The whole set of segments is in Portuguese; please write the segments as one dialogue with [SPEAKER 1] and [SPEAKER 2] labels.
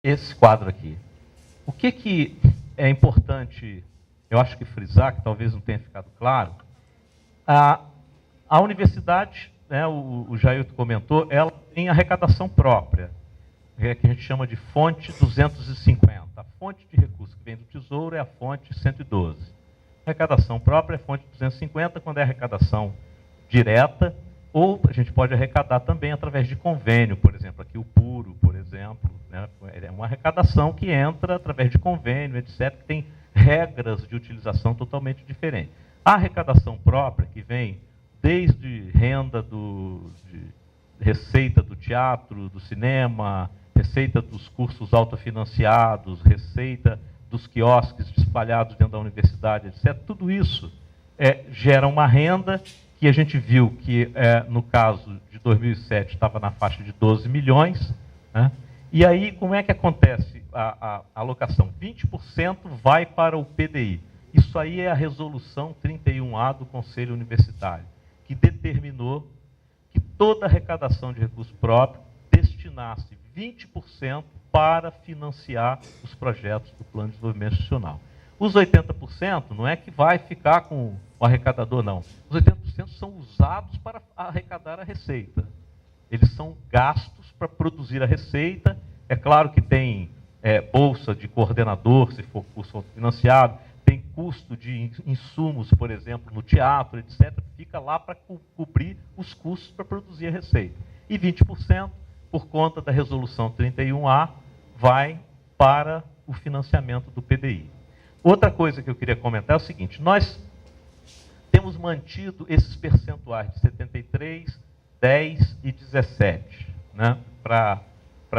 [SPEAKER 1] esse quadro aqui. O que é importante, eu acho que frisar, que talvez não tenha ficado claro, a universidade, né, o Jailton comentou, ela tem arrecadação própria, que a gente chama de fonte 250. A fonte de recursos que vem do Tesouro é a fonte 112. Arrecadação própria é fonte 250, quando é arrecadação direta, ou a gente pode arrecadar também através de convênio, por exemplo, aqui o Puro, por exemplo, né, é uma arrecadação que entra através de convênio, etc., que tem regras de utilização totalmente diferentes. A arrecadação própria, que vem desde renda de receita do teatro, do cinema, receita dos cursos autofinanciados, receita dos quiosques espalhados dentro da universidade, etc., tudo isso gera uma renda que a gente viu que, no caso de 2007, estava na faixa de 12 milhões. Né? E aí, como é que acontece a alocação? 20% vai para o PDI. Isso aí é a resolução 31A do Conselho Universitário, que determinou que toda arrecadação de recurso próprio destinasse 20% para financiar os projetos do Plano de Desenvolvimento Institucional. Os 80% não é que vai ficar com o arrecadador, não. Os 80% são usados para arrecadar a receita. Eles são gastos para produzir a receita. É claro que tem bolsa de coordenador, se for curso financiado, tem custo de insumos, por exemplo, no teatro, etc., fica lá para cobrir os custos para produzir a receita. E 20%, por conta da resolução 31A, vai para o financiamento do PDI. Outra coisa que eu queria comentar é o seguinte: nós temos mantido esses percentuais de 73, 10 e 17, né, para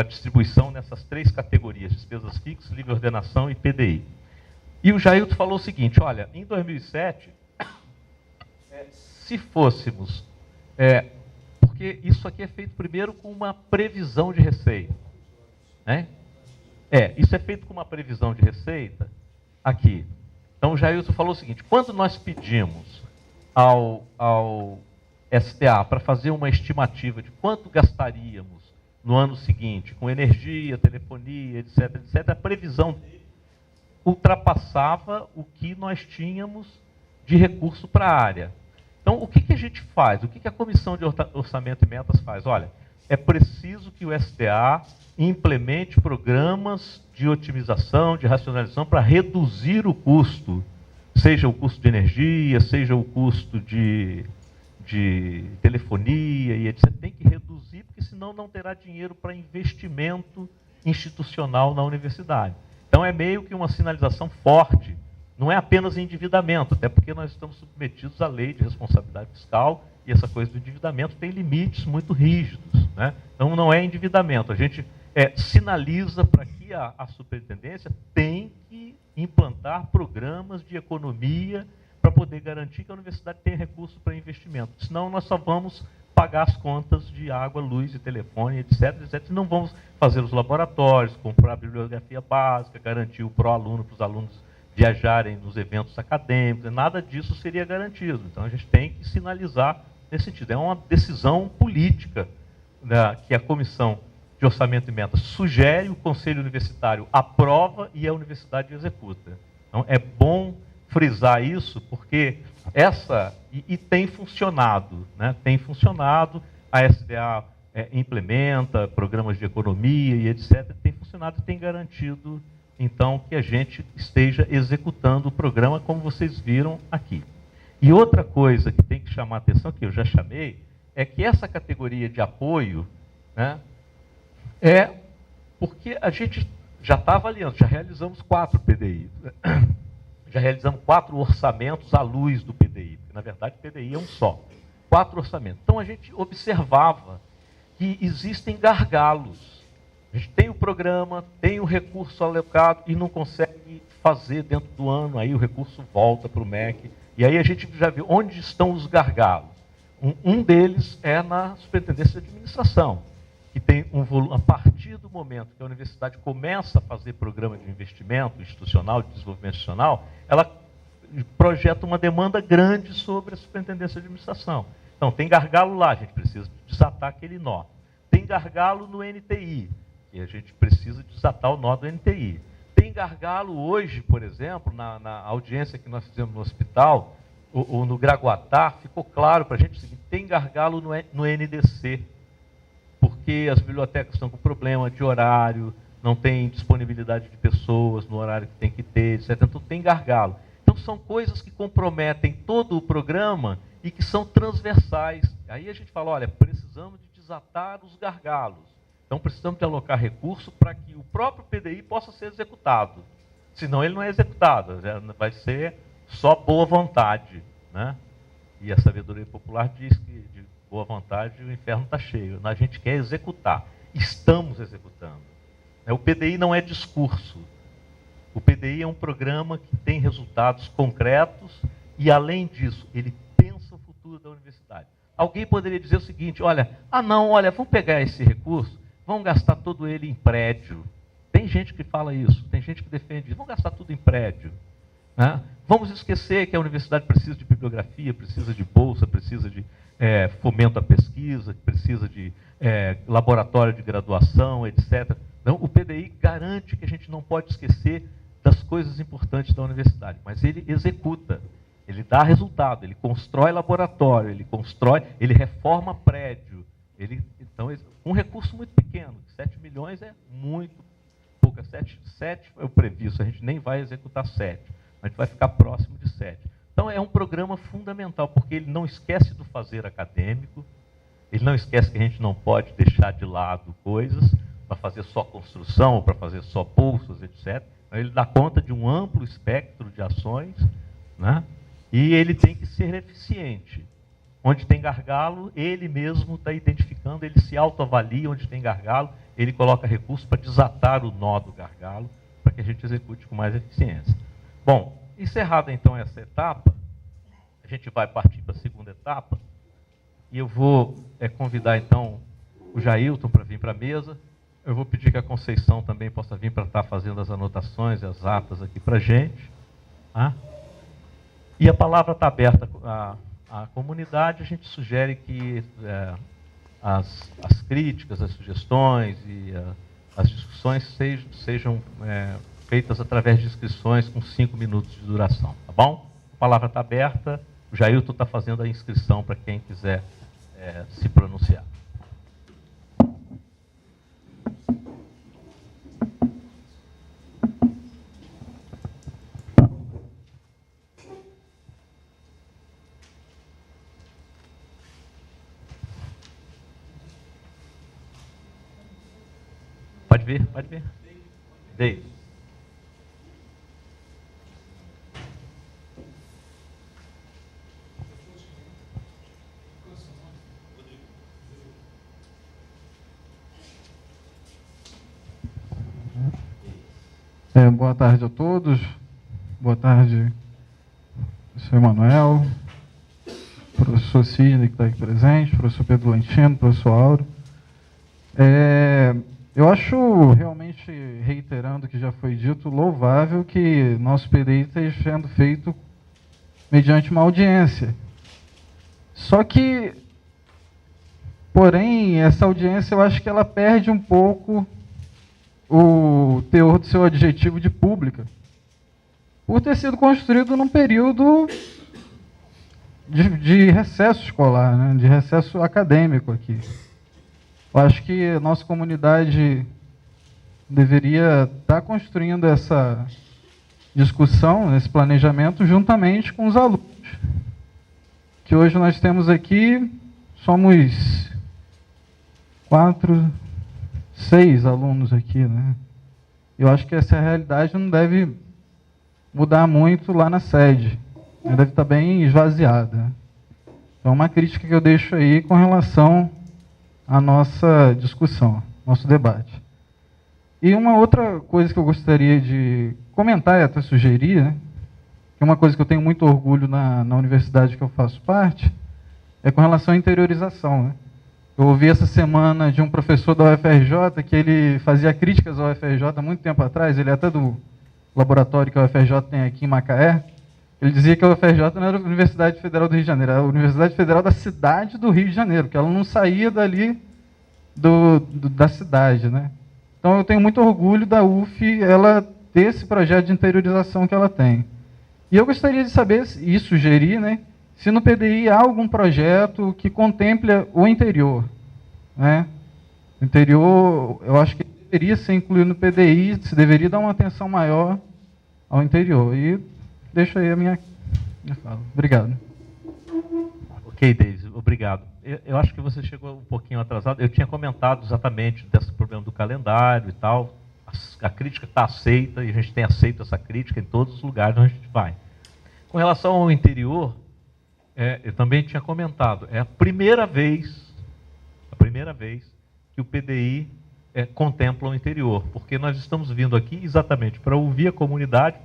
[SPEAKER 1] distribuição nessas três categorias: despesas fixas, livre ordenação e PDI. E o Jailton falou o seguinte: olha, em 2007, se fôssemos... porque isso aqui é feito primeiro com uma previsão de receita. Né? Isso é feito com uma previsão de receita aqui. Então, o Jailton falou o seguinte: quando nós pedimos ao STA para fazer uma estimativa de quanto gastaríamos no ano seguinte, com energia, telefonia, etc., etc., a previsão dele ultrapassava o que nós tínhamos de recurso para a área. Então, o que a gente faz? O que a Comissão de Orçamento e Metas faz? Olha, é preciso que o STA implemente programas de otimização, de racionalização, para reduzir o custo, seja o custo de energia, seja o custo de telefonia e etc. Tem que reduzir, porque senão não terá dinheiro para investimento institucional na universidade. Então é meio que uma sinalização forte, não é apenas endividamento, até porque nós estamos submetidos à lei de responsabilidade fiscal e essa coisa do endividamento tem limites muito rígidos. Né? Então não é endividamento, a gente sinaliza para que a superintendência tem que implantar programas de economia para poder garantir que a universidade tenha recursos para investimento. Senão nós só vamos pagar as contas de água, luz e telefone, etc., etc., e não vamos fazer os laboratórios, comprar a bibliografia básica, garantir o pró-aluno para os alunos viajarem nos eventos acadêmicos, nada disso seria garantido. Então a gente tem que sinalizar nesse sentido. É uma decisão política, né, que a Comissão de Orçamento e Metas sugere, o Conselho Universitário aprova e a universidade executa. Então é bom frisar isso, porque e tem funcionado, né? Tem funcionado, a SDA implementa programas de economia e etc. Tem funcionado e tem garantido, então, que a gente esteja executando o programa como vocês viram aqui. E outra coisa que tem que chamar a atenção, que eu já chamei, é que essa categoria de apoio, né, porque a gente já está avaliando, já realizamos 4 PDI, já realizamos 4 orçamentos à luz do PDI, porque na verdade o PDI é um só, 4 orçamentos. Então a gente observava que existem gargalos. A gente tem o programa, tem o recurso alocado e não consegue fazer dentro do ano, aí o recurso volta para o MEC, e aí a gente já viu onde estão os gargalos. Um deles é na Superintendência de Administração, que tem um volume, a partir do momento que a universidade começa a fazer programa de investimento institucional, de desenvolvimento institucional, ela projeta uma demanda grande sobre a Superintendência de Administração. Então, tem gargalo lá, a gente precisa desatar aquele nó. Tem gargalo no NTI. que a gente precisa desatar o nó do NTI. Tem gargalo hoje, por exemplo, na audiência que nós fizemos no hospital, ou no Gragoatá, ficou claro para a gente o seguinte: tem gargalo no NDC, porque as bibliotecas estão com problema de horário, não tem disponibilidade de pessoas no horário que tem que ter, etc. Então tem gargalo. Então são coisas que comprometem todo o programa e que são transversais. Aí a gente fala, olha, precisamos de desatar os gargalos. Então precisamos de alocar recurso para que o próprio PDI possa ser executado. Senão ele não é executado, vai ser só boa vontade, né? E a sabedoria popular diz que de boa vontade o inferno está cheio. A gente quer executar. Estamos executando. O PDI não é discurso. O PDI é um programa que tem resultados concretos e, além disso, ele pensa o futuro da universidade. Alguém poderia dizer o seguinte, olha, vamos pegar esse recurso, vamos gastar todo ele em prédio. Tem gente que fala isso, tem gente que defende isso, vamos gastar tudo em prédio. Né? Vamos esquecer que a universidade precisa de bibliografia, precisa de bolsa, precisa de fomento à pesquisa, precisa de laboratório de graduação, etc. Então, o PDI garante que a gente não pode esquecer das coisas importantes da universidade, mas ele executa, ele dá resultado, ele constrói laboratório, ele reforma prédio, então, um recurso muito pequeno, 7 milhões é muito pouco, 7 é o previsto, a gente nem vai executar 7, a gente vai ficar próximo de 7. Então é um programa fundamental, porque ele não esquece do fazer acadêmico, ele não esquece que a gente não pode deixar de lado coisas para fazer só construção, ou para fazer só bolsas, etc. Ele dá conta de um amplo espectro de ações, né? E ele tem que ser eficiente. Onde tem gargalo, ele mesmo está identificando, ele se autoavalia onde tem gargalo, ele coloca recursos para desatar o nó do gargalo, para que a gente execute com mais eficiência. Bom, encerrada então essa etapa, a gente vai partir para a segunda etapa, e eu vou convidar então o Jailton para vir para a mesa. Eu vou pedir que a Conceição também possa vir para estar fazendo as anotações e as atas aqui para a gente. Tá? E a palavra está aberta à comunidade. A gente sugere que as críticas, as sugestões e as discussões sejam feitas através de inscrições com 5 minutos de duração. Tá bom? A palavra está aberta. O Jailton está fazendo a inscrição para quem quiser se pronunciar. Pode vir, pode vir. David.
[SPEAKER 2] Boa tarde a todos. Boa tarde, professor Emanuel, professor Sidney, que está aqui presente, professor Pedro Lentino, professor Auro. Eu acho, realmente, reiterando o que já foi dito, louvável que nosso PDI esteja sendo feito mediante uma audiência. Só que, porém, essa audiência eu acho que ela perde um pouco o teor do seu adjetivo de pública, por ter sido construído num período de recesso escolar, né, de recesso acadêmico aqui. Eu acho que a nossa comunidade deveria estar construindo essa discussão, esse planejamento, juntamente com os alunos. Que hoje nós temos aqui, somos 6 alunos aqui, né? Eu acho que essa realidade não deve mudar muito lá na sede. Ela deve estar bem esvaziada. Então, uma crítica que eu deixo aí com relação à nossa discussão, nosso debate. E uma outra coisa que eu gostaria de comentar e até sugerir, né, que é uma coisa que eu tenho muito orgulho na universidade que eu faço parte, é com relação à interiorização, né? Eu ouvi essa semana de um professor da UFRJ que ele fazia críticas ao UFRJ há muito tempo atrás, ele é até do laboratório que a UFRJ tem aqui em Macaé. Ele dizia que a UFRJ não era a Universidade Federal do Rio de Janeiro, era a Universidade Federal da cidade do Rio de Janeiro, que ela não saía dali da cidade, né? Então, eu tenho muito orgulho da UF ela ter esse projeto de interiorização que ela tem. E eu gostaria de saber, e sugerir, né, se no PDI há algum projeto que contemple o interior. Né? O interior, eu acho que deveria ser incluído no PDI, se deveria dar uma atenção maior ao interior. E deixo aí a minha fala. Obrigado.
[SPEAKER 1] Ok, Deise, obrigado. Eu acho que você chegou um pouquinho atrasado. Eu tinha comentado exatamente desse problema do calendário e tal. A crítica está aceita, e a gente tem aceito essa crítica em todos os lugares onde a gente vai. Com relação ao interior, eu também tinha comentado, é a primeira vez que o PDI contempla o interior, porque nós estamos vindo aqui exatamente para ouvir a comunidade.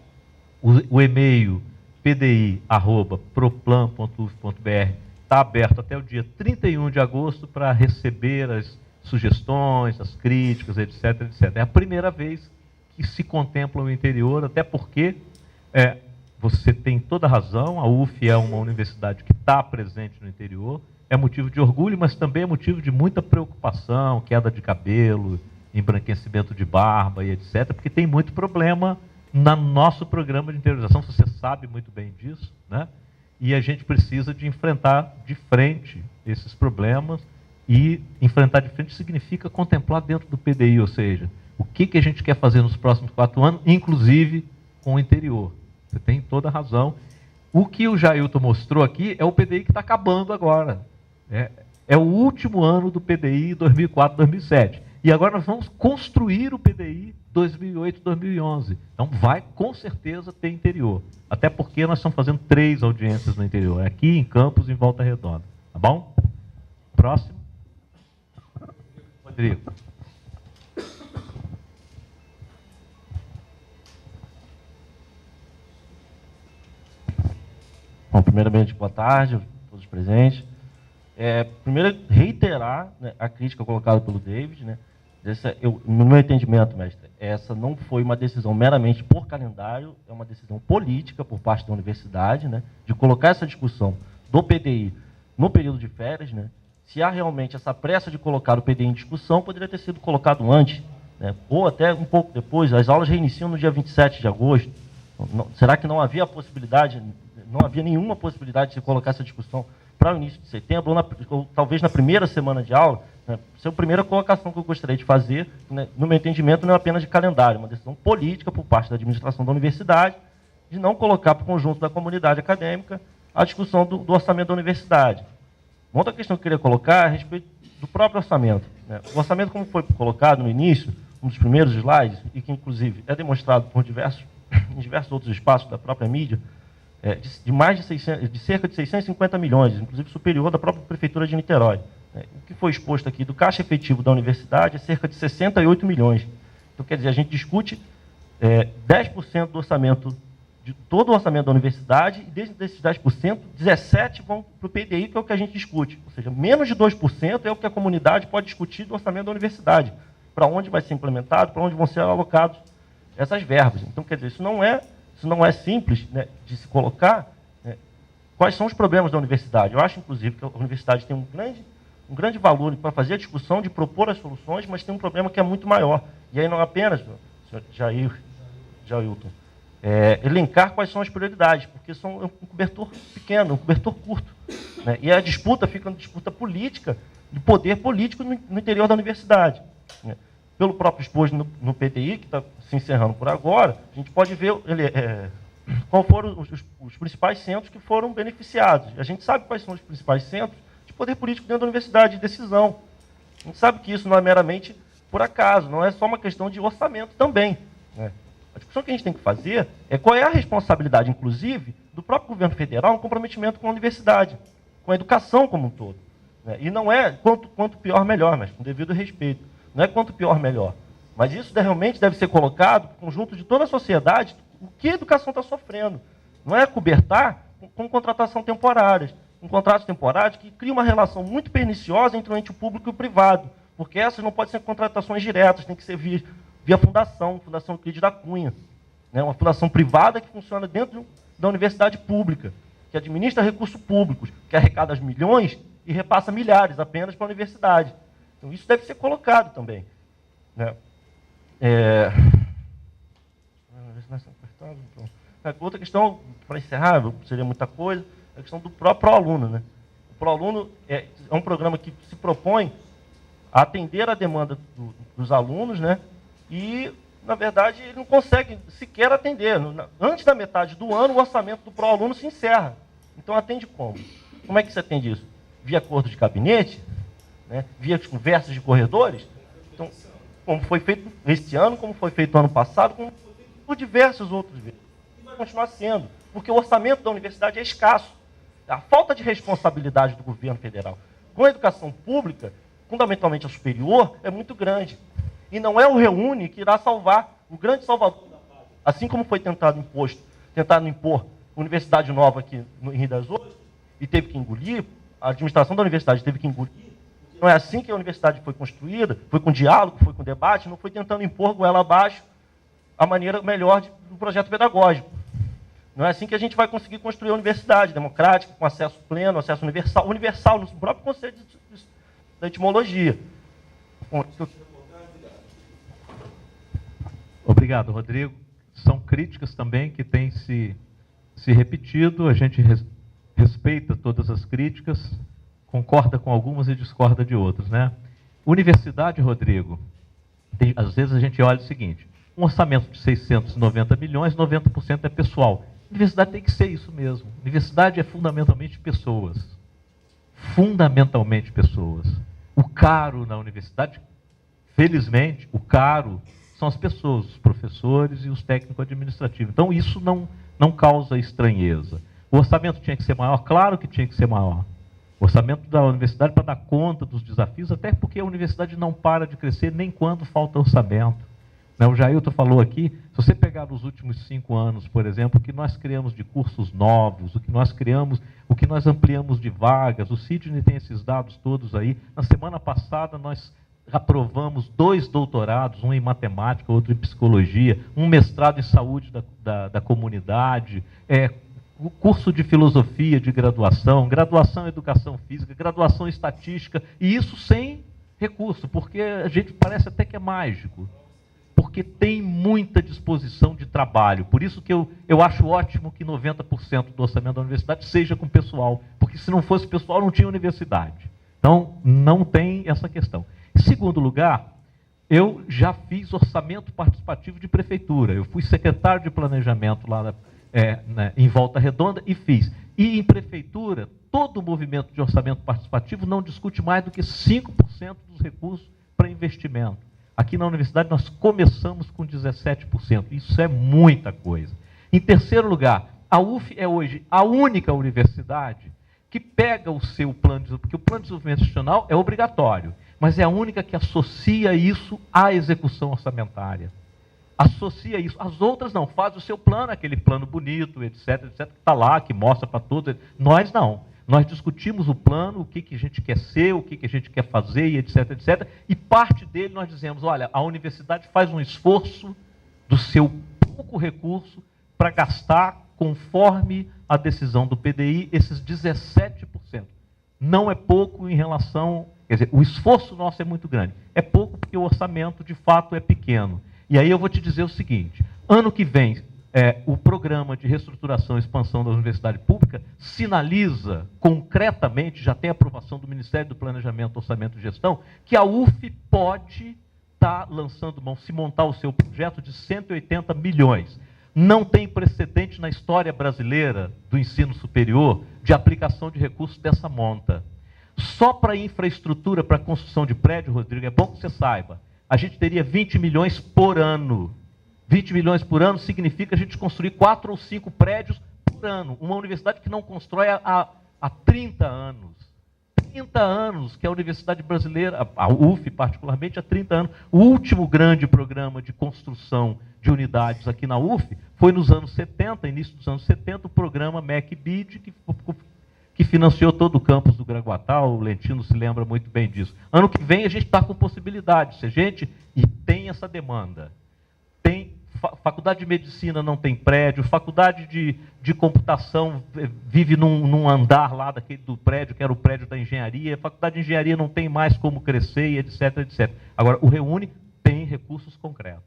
[SPEAKER 1] O e-mail pdi@proplan.uf.br está aberto até o dia 31 de agosto para receber as sugestões, as críticas, etc, etc. É a primeira vez que se contempla o interior, até porque você tem toda a razão, a UF é uma universidade que está presente no interior, é motivo de orgulho, mas também é motivo de muita preocupação, queda de cabelo, embranquecimento de barba e etc, porque tem muito problema no nosso programa de interiorização, você sabe muito bem disso, né? E a gente precisa de enfrentar de frente esses problemas, e enfrentar de frente significa contemplar dentro do PDI, ou seja, o que a gente quer fazer nos próximos 4 anos, inclusive com o interior. Você tem toda a razão. O que o Jailton mostrou aqui é o PDI que está acabando agora. É o último ano do PDI 2004-2007. E agora nós vamos construir o PDI 2008-2011. Então vai com certeza ter interior. Até porque nós estamos fazendo 3 audiências no interior. Aqui em Campos e em Volta Redonda. Tá bom? Próximo. Rodrigo.
[SPEAKER 3] Bom, primeiramente, boa tarde a todos os presentes. Primeiro, reiterar, né, a crítica colocada pelo David. Né, no meu entendimento, mestre, essa não foi uma decisão meramente por calendário, é uma decisão política por parte da universidade, né, de colocar essa discussão do PDI no período de férias. Né, se há realmente essa pressa de colocar o PDI em discussão, poderia ter sido colocado antes, né, ou até um pouco depois. As aulas reiniciam no dia 27 de agosto. Será que não havia a possibilidade... Não havia nenhuma possibilidade de se colocar essa discussão para o início de setembro, ou talvez na primeira semana de aula? Né? Essa é a primeira colocação que eu gostaria de fazer. Né? No meu entendimento, não é apenas de calendário, é uma decisão política por parte da administração da universidade de não colocar para o conjunto da comunidade acadêmica a discussão do orçamento da universidade. Uma outra questão que eu queria colocar é a respeito do próprio orçamento. Né? O orçamento, como foi colocado no início, um dos primeiros slides, e que inclusive é demonstrado por em diversos outros espaços da própria mídia, de cerca de 650 milhões, inclusive superior da própria Prefeitura de Niterói. O que foi exposto aqui do caixa efetivo da universidade é cerca de 68 milhões. Então, quer dizer, a gente discute 10% do orçamento, de todo o orçamento da universidade, e desses 10%, 17% vão para o PDI, que é o que a gente discute. Ou seja, menos de 2% é o que a comunidade pode discutir do orçamento da universidade. Para onde vai ser implementado, para onde vão ser alocados essas verbas. Então, quer dizer, isso não é simples, né, de se colocar, né, quais são os problemas da universidade. Eu acho, inclusive, que a universidade tem um grande valor para fazer a discussão, de propor as soluções, mas tem um problema que é muito maior. E aí não apenas, senhor Jailton, elencar quais são as prioridades, porque são um cobertor pequeno, um cobertor curto. Né, e a disputa fica uma disputa política, de poder político no interior da universidade. Né. Pelo próprio exposto no PDI, que está se encerrando por agora, a gente pode ver quais foram os principais centros que foram beneficiados. A gente sabe quais são os principais centros de poder político dentro da universidade, de decisão. A gente sabe que isso não é meramente por acaso, não é só uma questão de orçamento também. Né? A discussão que a gente tem que fazer é qual é a responsabilidade, inclusive, do próprio governo federal no comprometimento com a universidade, com a educação como um todo. Né? E não é quanto pior, melhor, mas com devido respeito. Não é quanto pior, melhor. Mas isso realmente deve ser colocado no conjunto de toda a sociedade, o que a educação está sofrendo. Não é cobertar com contratação temporárias. Com contratos temporários que cria uma relação muito perniciosa entre o ente público e o privado. Porque essas não podem ser contratações diretas, tem que ser via Fundação Euclides da Cunha. Né? Uma fundação privada que funciona dentro da universidade pública, que administra recursos públicos, que arrecada milhões e repassa milhares apenas para a universidade. Então, isso deve ser colocado também. Né? Outra questão, para encerrar, seria muita coisa, a questão do próprio aluno, né? O ProAluno é um programa que se propõe a atender a demanda dos alunos, né? E, na verdade, ele não consegue sequer atender. Antes da metade do ano, o orçamento do ProAluno se encerra. Então, atende como? Como é que se atende isso? Via acordo de gabinete? Né? Via conversas de corredores? Então, como foi feito este ano, como foi feito no ano passado, como foi feito por diversos outros vezes. E vai continuar sendo, porque o orçamento da universidade é escasso. A falta de responsabilidade do governo federal com a educação pública, fundamentalmente a superior, é muito grande. E não é o Reúne que irá salvar o grande salvador da pátria. Assim como foi tentado impor universidade nova aqui em Rio das Ostras, e teve que engolir, a administração da universidade teve que engolir. Não é assim que a universidade foi construída, foi com diálogo, foi com debate, não foi tentando impor goela abaixo a maneira melhor do projeto pedagógico. Não é assim que a gente vai conseguir construir a universidade democrática, com acesso pleno, acesso universal no próprio conceito da etimologia.
[SPEAKER 1] Obrigado, Rodrigo. São críticas também que têm se repetido, a gente respeita todas as críticas, concorda com algumas e discorda de outras, né? Universidade, Rodrigo, às vezes a gente olha o seguinte, um orçamento de 690 milhões, 90% é pessoal. Universidade tem que ser isso mesmo. Universidade é fundamentalmente pessoas. Fundamentalmente pessoas. O caro na universidade, felizmente, o caro são as pessoas, os professores e os técnicos administrativos. Então, isso não causa estranheza. O orçamento tinha que ser maior? Claro que tinha que ser maior. O orçamento da universidade para dar conta dos desafios, até porque a universidade não para de crescer nem quando falta orçamento. O Jailton falou aqui, se você pegar nos últimos 5 anos, por exemplo, o que nós criamos de cursos novos, o que nós ampliamos de vagas, o Sidney tem esses dados todos aí. Na semana passada nós aprovamos 2 doutorados, um em matemática, outro em psicologia, um mestrado em saúde da comunidade, o curso de filosofia de graduação, graduação em educação física, graduação em estatística, e isso sem recurso, porque a gente parece até que é mágico. Porque tem muita disposição de trabalho. Por isso que eu acho ótimo que 90% do orçamento da universidade seja com pessoal, porque se não fosse pessoal, não tinha universidade. Então, não tem essa questão. Em segundo lugar, eu já fiz orçamento participativo de prefeitura. Eu fui secretário de planejamento lá em Volta Redonda e fiz. E em prefeitura, todo o movimento de orçamento participativo não discute mais do que 5% dos recursos para investimento. Aqui na universidade nós começamos com 17%, isso é muita coisa. Em terceiro lugar, a UF é hoje a única universidade que pega o seu plano, porque o plano de desenvolvimento institucional é obrigatório, mas é a única que associa isso à execução orçamentária. Associa isso. As outras não, faz o seu plano, aquele plano bonito, etc, que está lá, que mostra para todos. Nós não. Nós discutimos o plano, o que a gente quer ser, o que a gente quer fazer, e etc, etc. E parte dele nós dizemos, olha, a universidade faz um esforço do seu pouco recurso para gastar, conforme a decisão do PDI, esses 17%. Não é pouco em relação... Quer dizer, o esforço nosso é muito grande. É pouco porque o orçamento, de fato, é pequeno. E aí eu vou te dizer o seguinte, ano que vem... o programa de reestruturação e expansão da universidade pública sinaliza concretamente, já tem aprovação do Ministério do Planejamento, Orçamento e Gestão, que a UF pode estar lançando mão, se montar o seu projeto de 180 milhões. Não tem precedente na história brasileira do ensino superior de aplicação de recursos dessa monta. Só para infraestrutura, para construção de prédio, Rodrigo, é bom que você saiba, a gente teria 20 milhões por ano. 20 milhões por ano significa a gente construir 4 ou 5 prédios por ano. Uma universidade que não constrói há 30 anos. 30 anos que a universidade brasileira, a UF particularmente, há 30 anos. O último grande programa de construção de unidades aqui na UF foi nos anos 70, início dos anos 70, o programa MEC-BID, que financiou todo o campus do Graguatá. O Lentino se lembra muito bem disso. Ano que vem a gente está com possibilidade, se a gente e tem essa demanda. Faculdade de Medicina não tem prédio, faculdade de Computação vive num andar lá do prédio, que era o prédio da Engenharia, faculdade de Engenharia não tem mais como crescer, etc, etc. Agora, o Reúne tem recursos concretos.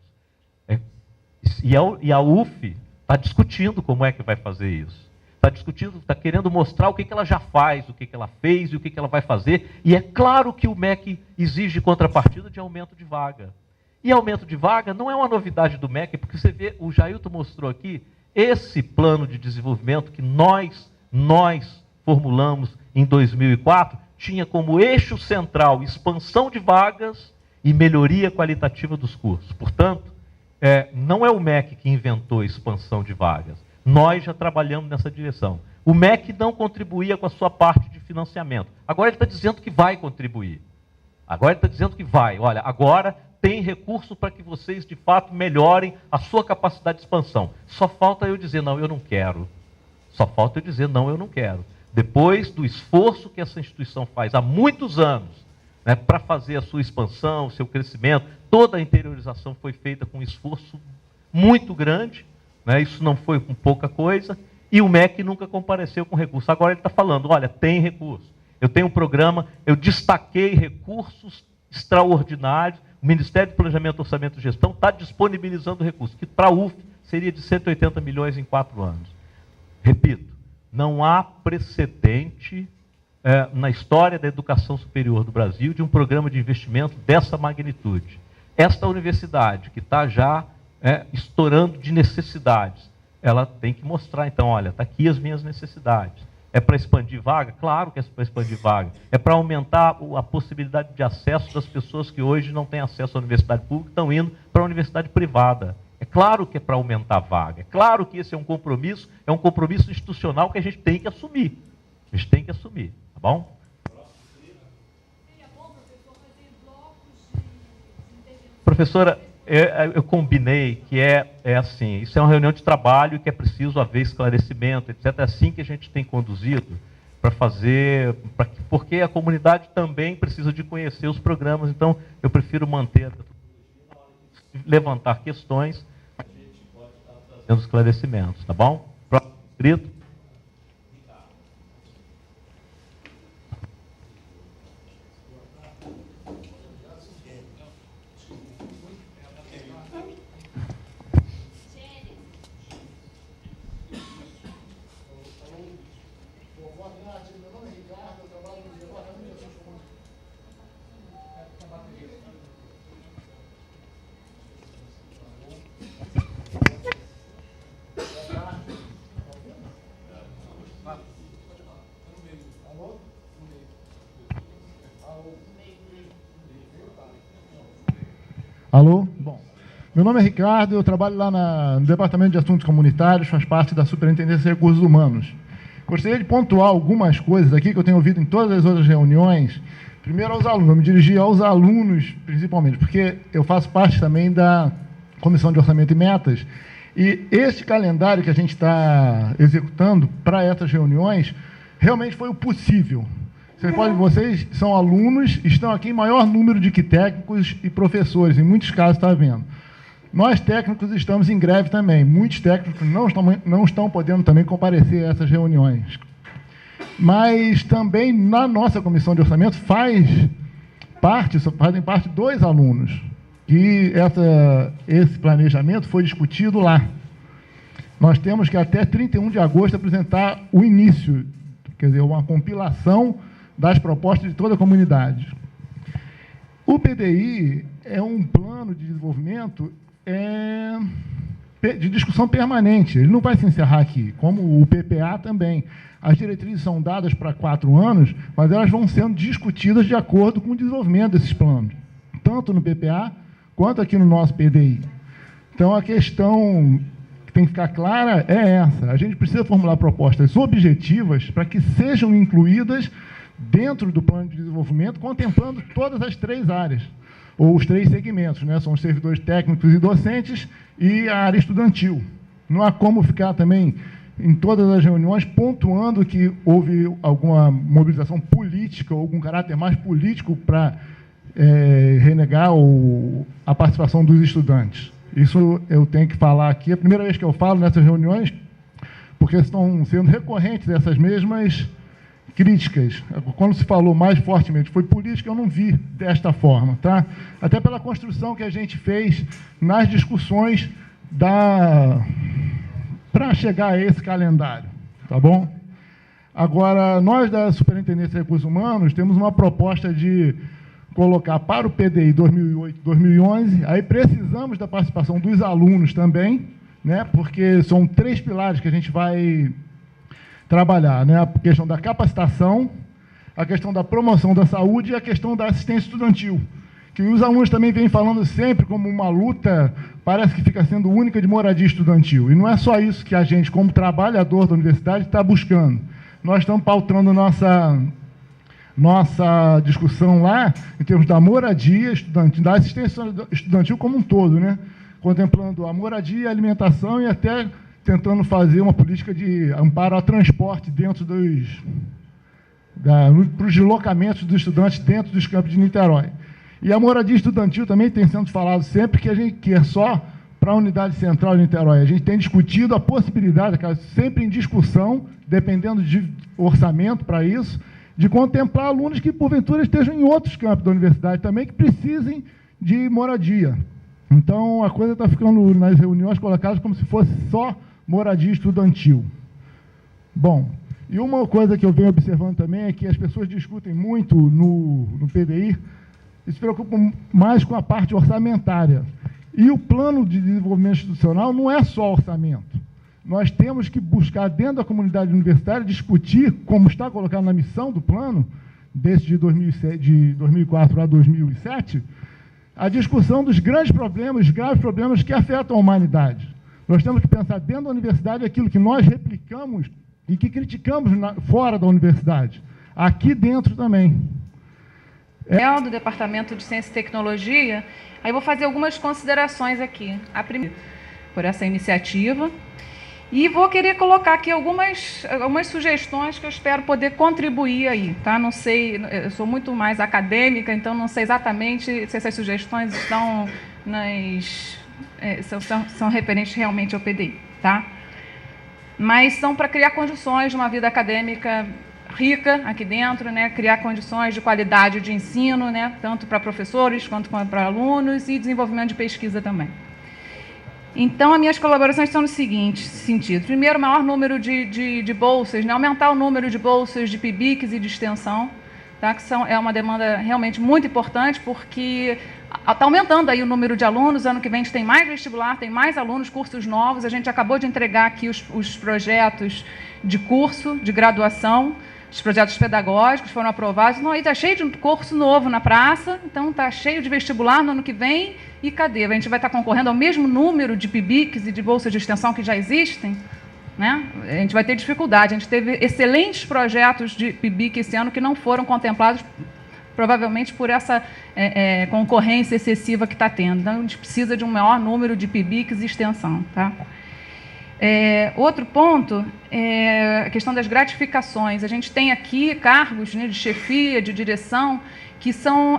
[SPEAKER 1] E a UF está discutindo como é que vai fazer isso. Está discutindo, está querendo mostrar o que ela já faz, o que ela fez e o que ela vai fazer. E é claro que o MEC exige contrapartida de aumento de vaga. E aumento de vaga não é uma novidade do MEC, porque você vê, o Jailton mostrou aqui, esse plano de desenvolvimento que nós formulamos em 2004, tinha como eixo central expansão de vagas e melhoria qualitativa dos cursos. Portanto, não é o MEC que inventou a expansão de vagas. Nós já trabalhamos nessa direção. O MEC não contribuía com a sua parte de financiamento. Agora ele está dizendo que vai contribuir. Agora ele está dizendo que vai. Olha, agora tem recurso para que vocês, de fato, melhorem a sua capacidade de expansão. Só falta eu dizer, não, eu não quero. Só falta eu dizer, não, eu não quero. Depois do esforço que essa instituição faz há muitos anos, né, para fazer a sua expansão, o seu crescimento, toda a interiorização foi feita com um esforço muito grande, né, isso não foi com pouca coisa, e o MEC nunca compareceu com recurso. Agora ele está falando, olha, tem recurso. Eu tenho um programa, eu destaquei recursos extraordinários, o Ministério do Planejamento, Orçamento e Gestão está disponibilizando recursos, que para a UF seria de 180 milhões em 4 anos. Repito, não há precedente na história da educação superior do Brasil de um programa de investimento dessa magnitude. Esta universidade, que está já estourando de necessidades, ela tem que mostrar, então, olha, está aqui as minhas necessidades. É para expandir vaga? Claro que é para expandir vaga. É para aumentar a possibilidade de acesso das pessoas que hoje não têm acesso à universidade pública, estão indo para a universidade privada. É claro que é para aumentar a vaga. É claro que esse é um compromisso institucional que a gente tem que assumir. A gente tem que assumir, tá bom? Professora, eu combinei que é assim, isso é uma reunião de trabalho e que é preciso haver esclarecimento, etc. É assim que a gente tem conduzido para fazer, porque a comunidade também precisa de conhecer os programas, então eu prefiro manter, levantar questões, a gente pode estar trazendo esclarecimentos, tá bom? Próximo inscrito.
[SPEAKER 4] Alô? Bom, meu nome é Ricardo, eu trabalho lá no Departamento de Assuntos Comunitários, faz parte da Superintendência de Recursos Humanos. Gostaria de pontuar algumas coisas aqui que eu tenho ouvido em todas as outras reuniões. Primeiro aos alunos, vou me dirigir aos alunos principalmente, porque eu faço parte também da Comissão de Orçamento e Metas, e este calendário que a gente está executando para essas reuniões realmente foi o possível. Vocês são alunos, estão aqui em maior número de que técnicos e professores, em muitos casos está havendo. Nós técnicos estamos em greve também, muitos técnicos não estão podendo também comparecer a essas reuniões. Mas também na nossa comissão de orçamento fazem parte 2 alunos, e esse planejamento foi discutido lá. Nós temos que até 31 de agosto apresentar o início, quer dizer, uma compilação das propostas de toda a comunidade. O PDI é um plano de desenvolvimento de discussão permanente, ele não vai se encerrar aqui, como o PPA também. As diretrizes são dadas para 4 anos, mas elas vão sendo discutidas de acordo com o desenvolvimento desses planos, tanto no PPA quanto aqui no nosso PDI. Então, a questão que tem que ficar clara é essa: a gente precisa formular propostas objetivas para que sejam incluídas dentro do plano de desenvolvimento, contemplando todas as 3 áreas, ou os 3 segmentos, né? São os servidores técnicos e docentes e a área estudantil. Não há como ficar também, em todas as reuniões, pontuando que houve alguma mobilização política, ou algum caráter mais político para renegar a participação dos estudantes. Isso eu tenho que falar aqui. É a primeira vez que eu falo nessas reuniões, porque estão sendo recorrentes essas mesmas críticas, quando se falou mais fortemente, foi política, eu não vi desta forma, tá? Até pela construção que a gente fez nas discussões para chegar a esse calendário, tá bom? Agora, nós da Superintendência de Recursos Humanos temos uma proposta de colocar para o PDI 2008, 2011, aí precisamos da participação dos alunos também, né? Porque são 3 pilares que a gente vai trabalhar, né? A questão da capacitação, a questão da promoção da saúde e a questão da assistência estudantil, que os alunos também vêm falando sempre como uma luta, parece que fica sendo única, de moradia estudantil. E não é só isso que a gente, como trabalhador da universidade, está buscando. Nós estamos pautando nossa discussão lá, em termos da moradia estudantil, da assistência estudantil como um todo, né? Contemplando a moradia, a alimentação e até tentando fazer uma política de amparo ao transporte dentro para os deslocamentos dos estudantes dentro dos campos de Niterói. E a moradia estudantil também tem sendo falado sempre que é só para a unidade central de Niterói. A gente tem discutido a possibilidade, sempre em discussão, dependendo de orçamento para isso, de contemplar alunos que, porventura, estejam em outros campos da universidade também, que precisem de moradia. Então, a coisa está ficando nas reuniões colocadas como se fosse só moradia estudantil. Bom, e uma coisa que eu venho observando também é que as pessoas discutem muito no PDI e se preocupam mais com a parte orçamentária. E o plano de desenvolvimento institucional não é só orçamento. Nós temos que buscar, dentro da comunidade universitária, discutir, como está colocado na missão do plano, desde de 2004 a 2007, a discussão dos grandes problemas, os graves problemas que afetam a humanidade. Nós temos que pensar dentro da universidade aquilo que nós replicamos e que criticamos fora da universidade. Aqui dentro também.
[SPEAKER 5] Do Departamento de Ciência e Tecnologia, aí vou fazer algumas considerações aqui. A primeira, por essa iniciativa, e vou querer colocar aqui algumas sugestões que eu espero poder contribuir aí, tá? Não sei, eu sou muito mais acadêmica, então não sei exatamente se essas sugestões estão são referentes realmente ao PDI, tá? Mas são para criar condições de uma vida acadêmica rica aqui dentro, né? Criar condições de qualidade de ensino, né? Tanto para professores quanto para alunos, e desenvolvimento de pesquisa também. Então, as minhas colaborações são no seguinte sentido. Primeiro, maior número de bolsas, né? Aumentar o número de bolsas de PIBICs e de extensão, tá? Que é uma demanda realmente muito importante, porque está aumentando aí o número de alunos. Ano que vem a gente tem mais vestibular, tem mais alunos, cursos novos. A gente acabou de entregar aqui os projetos de curso, de graduação, os projetos pedagógicos foram aprovados. Não, aí está cheio de curso novo na praça, então está cheio de vestibular no ano que vem. E cadê? A gente vai estar concorrendo ao mesmo número de PIBICs e de bolsas de extensão que já existem? Né? A gente vai ter dificuldade. A gente teve excelentes projetos de PIBIC esse ano que não foram contemplados, provavelmente por essa concorrência excessiva que está tendo. Então, a gente precisa de um maior número de PIBICs e extensão. Tá? Outro ponto é a questão das gratificações. A gente tem aqui cargos, né, de chefia, de direção, que são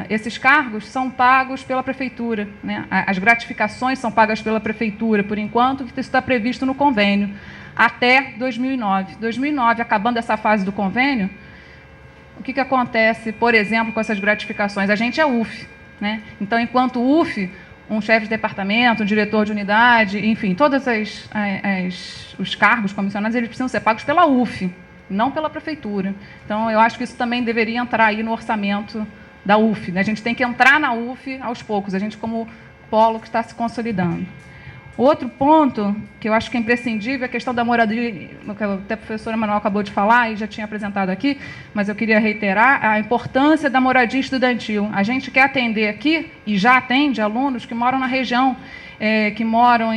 [SPEAKER 5] esses cargos são pagos pela prefeitura, né? As gratificações são pagas pela prefeitura, por enquanto, que isso está previsto no convênio, até 2009. 2009, acabando essa fase do convênio, o que acontece, por exemplo, com essas gratificações? A gente é UF, né? Então, enquanto UF, um chefe de departamento, um diretor de unidade, enfim, todos os cargos comissionados, eles precisam ser pagos pela UF, não pela prefeitura. Então, eu acho que isso também deveria entrar aí no orçamento da UF, né? A gente tem que entrar na UF aos poucos, a gente como polo que está se consolidando. Outro ponto que eu acho que é imprescindível é a questão da moradia, que até a professora Manuel acabou de falar e já tinha apresentado aqui, mas eu queria reiterar a importância da moradia estudantil. A gente quer atender aqui, e já atende alunos que moram na região, que moram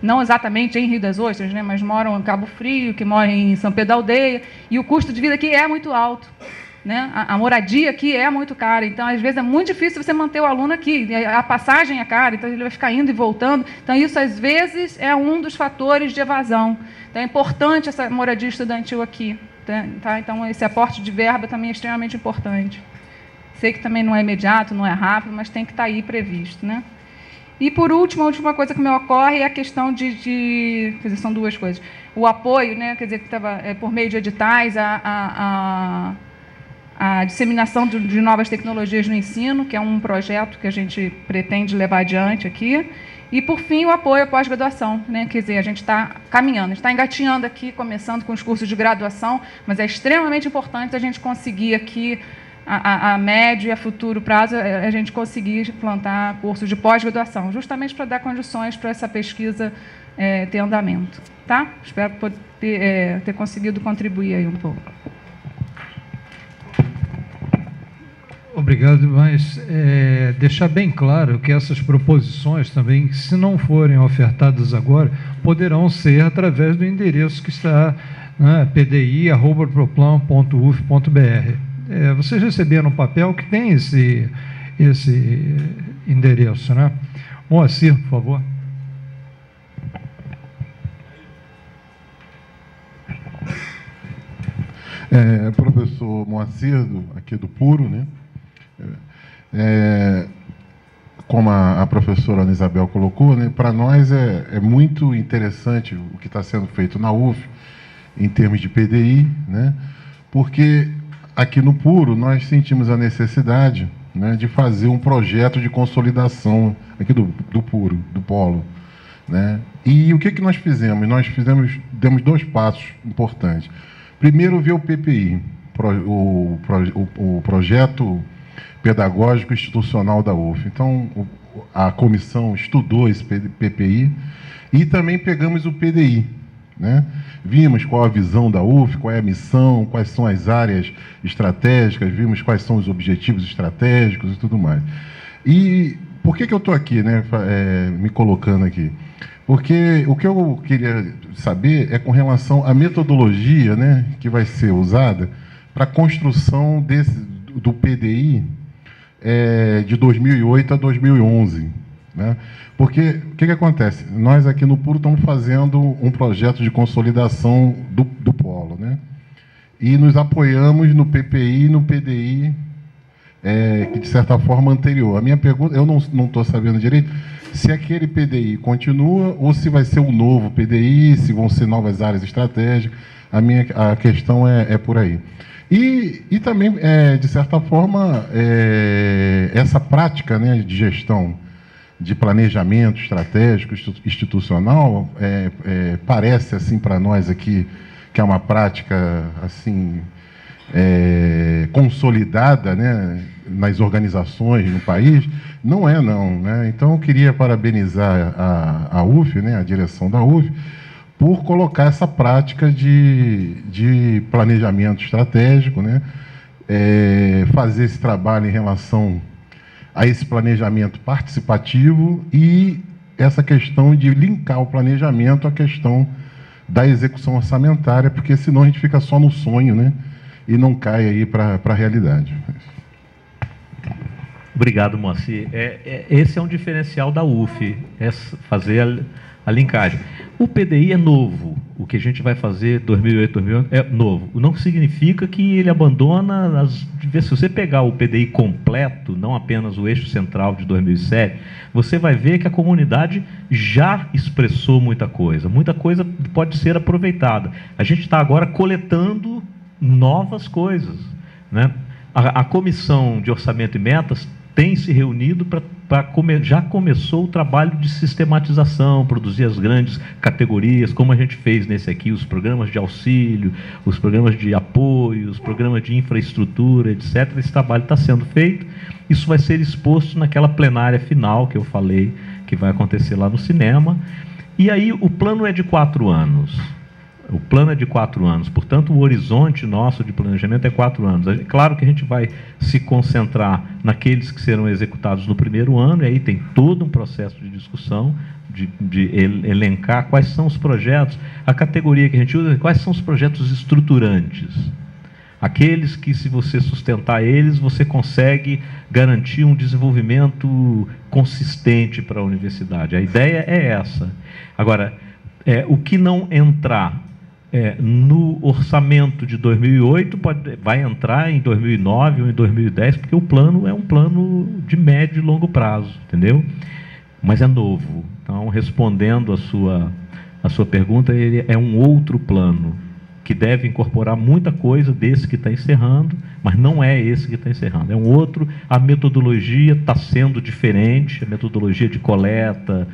[SPEAKER 5] não exatamente em Rio das Ostras, né, mas moram em Cabo Frio, que moram em São Pedro da Aldeia, e o custo de vida aqui é muito alto. Né? A moradia aqui é muito cara, então, às vezes, é muito difícil você manter o aluno aqui. A passagem é cara, então ele vai ficar indo e voltando. Então, isso, às vezes, é um dos fatores de evasão. Então, é importante essa moradia estudantil aqui. Tá? Então, esse aporte de verba também é extremamente importante. Sei que também não é imediato, não é rápido, mas tem que estar aí previsto. Né? E, por último, a última coisa que me ocorre é a questão quer dizer, são duas coisas. O apoio, né, quer dizer, que estava por meio de editais, a disseminação de novas tecnologias no ensino, que é um projeto que a gente pretende levar adiante aqui. E, por fim, o apoio à pós-graduação, né? Quer dizer, a gente está caminhando, a gente está engatinhando aqui, começando com os cursos de graduação, mas é extremamente importante a gente conseguir aqui, a médio e a futuro prazo, a gente conseguir implantar cursos de pós-graduação, justamente para dar condições para essa pesquisa ter andamento. Tá? Espero ter conseguido contribuir aí um pouco.
[SPEAKER 6] Obrigado, mas deixar bem claro que essas proposições também, se não forem ofertadas agora, poderão ser através do endereço que está, né, pdi@proplan.uf.br. Vocês receberam um papel que tem esse endereço, né? Moacir, por favor.
[SPEAKER 7] Professor Moacir, aqui do Puro, né? Como a professora Ana Isabel colocou, né, para nós é muito interessante o que está sendo feito na UF, em termos de PDI, né, porque aqui no Puro nós sentimos a necessidade, né, de fazer um projeto de consolidação aqui do Puro, do Polo. Né, e o que nós fizemos? Demos dois passos importantes. Primeiro, ver o PPI, o projeto pedagógico institucional da UF. Então, a comissão estudou esse PPI e também pegamos o PDI. Né? Vimos qual a visão da UF, qual é a missão, quais são as áreas estratégicas, vimos quais são os objetivos estratégicos e tudo mais. E por que eu estou aqui, né, me colocando aqui? Porque o que eu queria saber é com relação à metodologia, né, que vai ser usada para a construção do PDI de 2008 a 2011. Né? Porque o que acontece? Nós aqui no Puro estamos fazendo um projeto de consolidação do polo, né? E nos apoiamos no PPI e no PDI, que de certa forma anterior. A minha pergunta, eu não estou sabendo direito se aquele PDI continua ou se vai ser um novo PDI, se vão ser novas áreas estratégicas. A questão é por aí. E também, de certa forma, essa prática, né, de gestão, de planejamento estratégico, institucional, parece, assim, para nós aqui, que é uma prática, assim, consolidada, né, nas organizações, no país. Não é, não. Né? Então, eu queria parabenizar a UF, né, a direção da UF, por colocar essa prática de planejamento estratégico, né? Fazer esse trabalho em relação a esse planejamento participativo e essa questão de linkar o planejamento à questão da execução orçamentária, porque senão a gente fica só no sonho, né? E não cai aí para a realidade.
[SPEAKER 1] Obrigado, Moacir. Esse é um diferencial da UF, fazer a linkagem. O PDI é novo. O que a gente vai fazer 2008, 2011 é novo. Não significa que ele abandona se você pegar o PDI completo, não apenas o eixo central de 2007, você vai ver que a comunidade já expressou muita coisa pode ser aproveitada. A gente está agora coletando novas coisas, né? A Comissão de Orçamento e Metas tem se reunido já começou o trabalho de sistematização, produzir as grandes categorias, como a gente fez nesse aqui, os programas de auxílio, os programas de apoio, os programas de infraestrutura, etc. Esse trabalho está sendo feito, isso vai ser exposto naquela plenária final que eu falei, que vai acontecer lá no cinema, e aí o plano é de 4 anos. O plano é de 4 anos, portanto, o horizonte nosso de planejamento é 4 anos. É claro que a gente vai se concentrar naqueles que serão executados no primeiro ano, e aí tem todo um processo de discussão, de elencar quais são os projetos, a categoria que a gente usa, quais são os projetos estruturantes. Aqueles que, se você sustentar eles, você consegue garantir um desenvolvimento consistente para a universidade. A ideia é essa. Agora, o que não entrar no orçamento de 2008 vai entrar em 2009 ou em 2010, porque o plano é um plano de médio e longo prazo, entendeu? mas é novo. Então, respondendo a sua pergunta, ele é um outro plano, que deve incorporar muita coisa desse que está encerrando, mas não é esse que está encerrando, é um outro. A metodologia está sendo diferente, a metodologia de coleta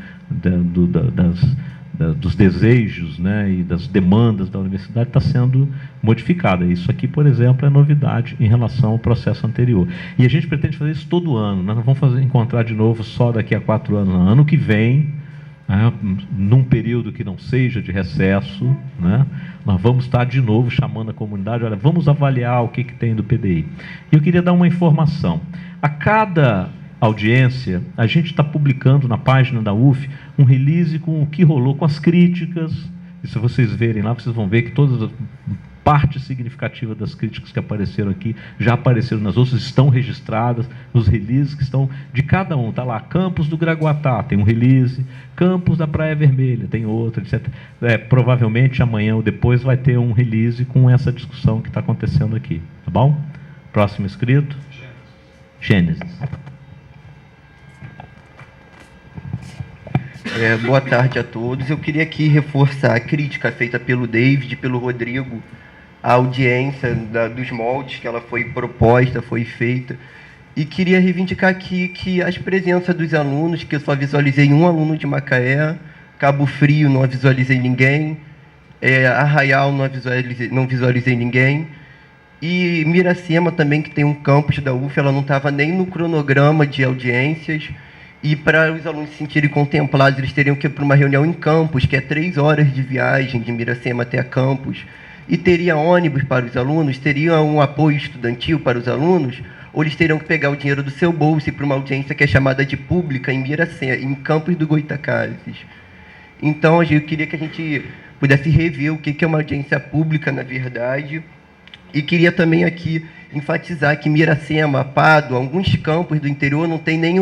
[SPEAKER 1] dos desejos, né, e das demandas da universidade está sendo modificada. Isso aqui, por exemplo, é novidade em relação ao processo anterior. E a gente pretende fazer isso todo ano. Nós não vamos encontrar de novo só daqui a 4 anos. No ano que vem, num período que não seja de recesso, né, nós vamos estar de novo chamando a comunidade, olha, vamos avaliar o que tem do PDI. E eu queria dar uma informação. A cada audiência, a gente está publicando na página da UF um release com o que rolou, com as críticas, e se vocês verem lá, vocês vão ver que todas as parte significativa das críticas que apareceram aqui já apareceram nas outras, estão registradas nos releases que estão de cada um. Está lá, Campos do Graguatá, tem um release, Campos da Praia Vermelha, tem outro, etc. Provavelmente amanhã ou depois vai ter um release com essa discussão que está acontecendo aqui. Tá bom? Próximo inscrito. Gênesis.
[SPEAKER 8] Boa tarde a todos. Eu queria aqui reforçar a crítica feita pelo David e pelo Rodrigo à audiência dos moldes que ela foi proposta, foi feita. E queria reivindicar aqui que as presenças dos alunos, que eu só visualizei um aluno de Macaé, Cabo Frio não visualizei ninguém, Arraial não visualizei ninguém, e Miracema também, que tem um campus da UF, ela não estava nem no cronograma de audiências. E para os alunos se sentirem contemplados, eles teriam que ir para uma reunião em campus, que é 3 horas de viagem de Miracema até a campus. E teria ônibus para os alunos, teria um apoio estudantil para os alunos, ou eles teriam que pegar o dinheiro do seu bolso e ir para uma audiência que é chamada de pública em Miracema, em campus do Goitacazes. Então, eu queria que a gente pudesse rever o que é uma audiência pública, na verdade. E queria também aqui enfatizar que Miracema, Pádua, alguns campos do interior não tem nem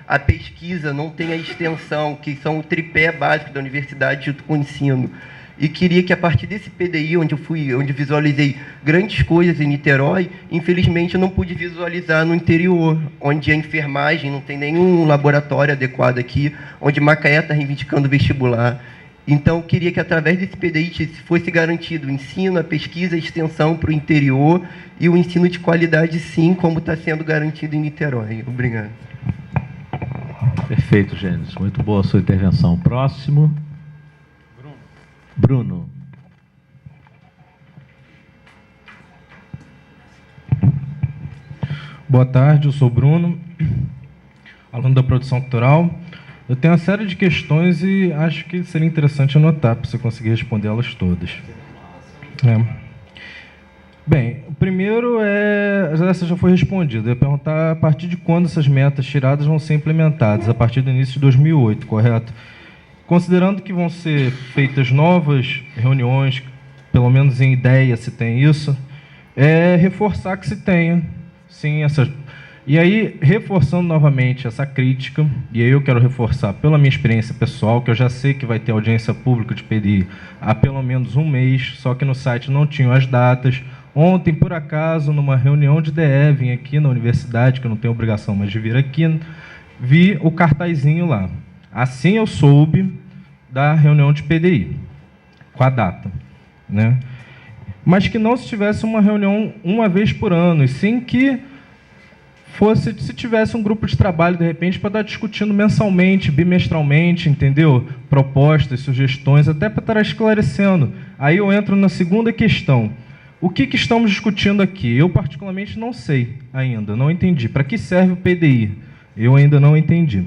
[SPEAKER 8] a pesquisa, não tem a extensão, que são o tripé básico da universidade junto com o ensino. E queria que, a partir desse PDI, onde visualizei grandes coisas em Niterói, infelizmente eu não pude visualizar no interior, onde a enfermagem não tem nenhum laboratório adequado aqui, onde Macaé está reivindicando vestibular. Então, eu queria que, através desse PDI, fosse garantido o ensino, a pesquisa, a extensão para o interior e o ensino de qualidade, sim, como está sendo garantido em Niterói. Obrigado.
[SPEAKER 1] Perfeito, Gênesis. Muito boa a sua intervenção. Próximo. Bruno.
[SPEAKER 9] Boa tarde, eu sou Bruno, aluno da produção cultural. Eu tenho uma série de questões e acho que seria interessante anotar para você conseguir respondê-las todas. Bem, o primeiro essa já foi respondida. Eu ia perguntar a partir de quando essas metas tiradas vão ser implementadas, a partir do início de 2008, correto? Considerando que vão ser feitas novas reuniões, pelo menos em ideia se tem isso, reforçar que se tenha, sim, essas... E aí, reforçando novamente essa crítica, e aí eu quero reforçar pela minha experiência pessoal, que eu já sei que vai ter audiência pública de PDI há pelo menos um mês, só que no site não tinham as datas. Ontem, por acaso, numa reunião de DE, vim aqui na universidade, que eu não tenho obrigação mais de vir aqui, vi o cartazinho lá. Assim eu soube da reunião de PDI, com a data, né? Mas que não se tivesse uma reunião uma vez por ano, e sim que se tivesse um grupo de trabalho, de repente, para estar discutindo mensalmente, bimestralmente, entendeu? Propostas, sugestões, até para estar esclarecendo. Aí eu entro na segunda questão. O que estamos discutindo aqui? Eu, particularmente, não sei ainda, não entendi. Para que serve o PDI? Eu ainda não entendi.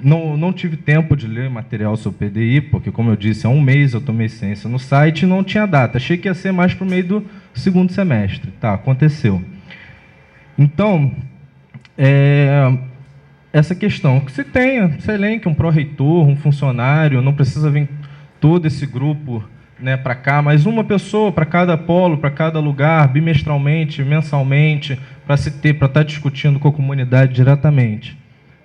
[SPEAKER 9] Não tive tempo de ler material sobre o PDI, porque, como eu disse, há um mês eu tomei ciência no site e não tinha data. Achei que ia ser mais para o meio do segundo semestre. Tá, aconteceu. Então, essa questão, que se tenha, se elenque um pró-reitor, um funcionário, não precisa vir todo esse grupo, né, para cá, mas uma pessoa para cada polo, para cada lugar, bimestralmente, mensalmente, para estar discutindo com a comunidade diretamente,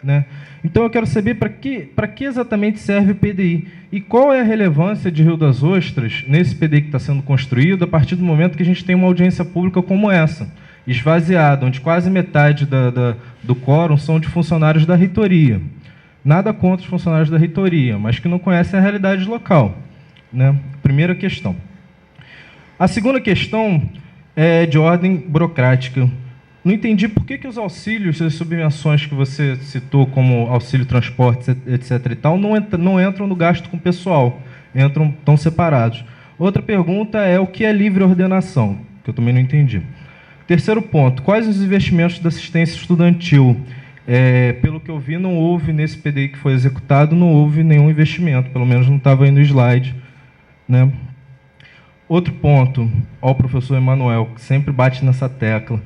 [SPEAKER 9] né? Então, eu quero saber para que exatamente serve o PDI e qual é a relevância de Rio das Ostras nesse PDI que está sendo construído a partir do momento que a gente tem uma audiência pública como essa. esvaziada, onde quase metade do quórum são de funcionários da reitoria. Nada contra os funcionários da reitoria, mas que não conhecem a realidade local, né? Primeira questão. A segunda questão é de ordem burocrática. Não entendi por que os auxílios, as subvenções que você citou, como auxílio transporte, etc. e tal, não entram no gasto com o pessoal, estão separados. Outra pergunta é o que é livre ordenação, que eu também não entendi. Terceiro ponto, quais os investimentos da assistência estudantil? Pelo que eu vi, não houve, nesse PDI que foi executado, não houve nenhum investimento, pelo menos não estava aí no slide, né? Outro ponto, o professor Emanuel, que sempre bate nessa tecla,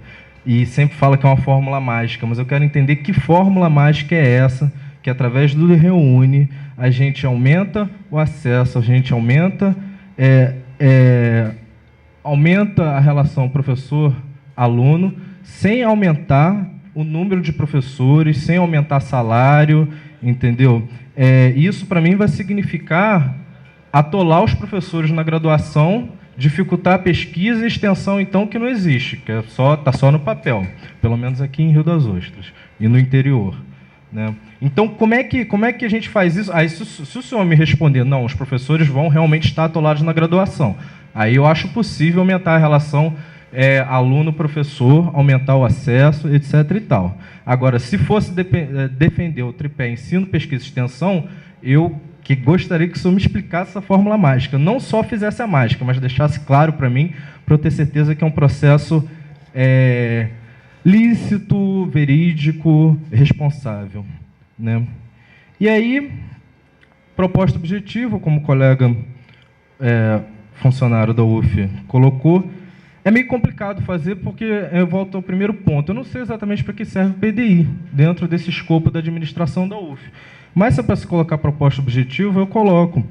[SPEAKER 9] e sempre fala que é uma fórmula mágica, mas eu quero entender que fórmula mágica é essa, que através do Reúne, a gente aumenta o acesso, a gente aumenta a relação professor-aluno, sem aumentar o número de professores, sem aumentar salário, entendeu? Isso, para mim, vai significar atolar os professores na graduação, dificultar a pesquisa e extensão, então, que não existe, que está só no papel, pelo menos aqui em Rio das Ostras e no interior, né? Então, como é que a gente faz isso? Aí, se o senhor me responder, não, os professores vão realmente estar atolados na graduação, aí eu acho possível aumentar a relação aluno-professor, aumentar o acesso, etc. e tal. Agora, se fosse defender o tripé ensino, pesquisa e extensão, eu que gostaria que o senhor me explicasse essa fórmula mágica. Não só fizesse a mágica, mas deixasse claro para mim, para eu ter certeza que é um processo lícito, verídico, responsável, né? E aí, proposta objetiva, como o colega funcionário da UF colocou, é meio complicado fazer, porque eu volto ao primeiro ponto. Eu não sei exatamente para que serve o PDI, dentro desse escopo da administração da UF. Mas, se é para se colocar proposta objetiva, eu coloco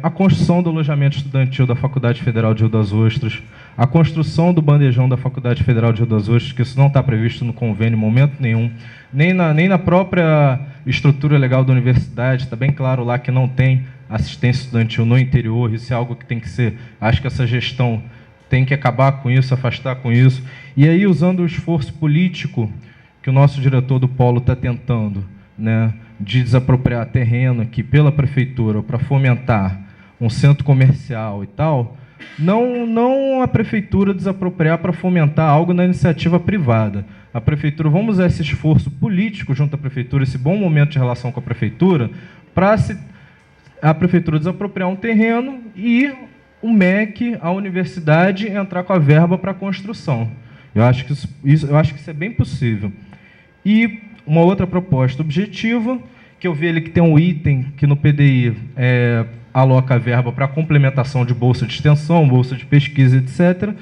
[SPEAKER 9] a construção do alojamento estudantil da Faculdade Federal de Rio das Ostras, a construção do bandejão da Faculdade Federal de Rio das Ostras, que isso não está previsto no convênio em momento nenhum, nem na própria estrutura legal da universidade, está bem claro lá que não tem assistência estudantil no interior, isso é algo que tem que ser, acho que essa gestão tem que acabar com isso, afastar com isso. E aí, usando o esforço político que o nosso diretor do Polo está tentando, né, de desapropriar terreno aqui pela prefeitura para fomentar um centro comercial e tal, não a prefeitura desapropriar para fomentar algo na iniciativa privada. A prefeitura, vamos usar esse esforço político junto à prefeitura, esse bom momento de relação com a prefeitura, para a prefeitura desapropriar um terreno e o MEC, a universidade, entrar com a verba para a construção. Eu acho que isso é bem possível. E uma outra proposta objetiva, que eu vi ali que tem um item que no PDI aloca a verba para complementação de bolsa de extensão, bolsa de pesquisa, etc.,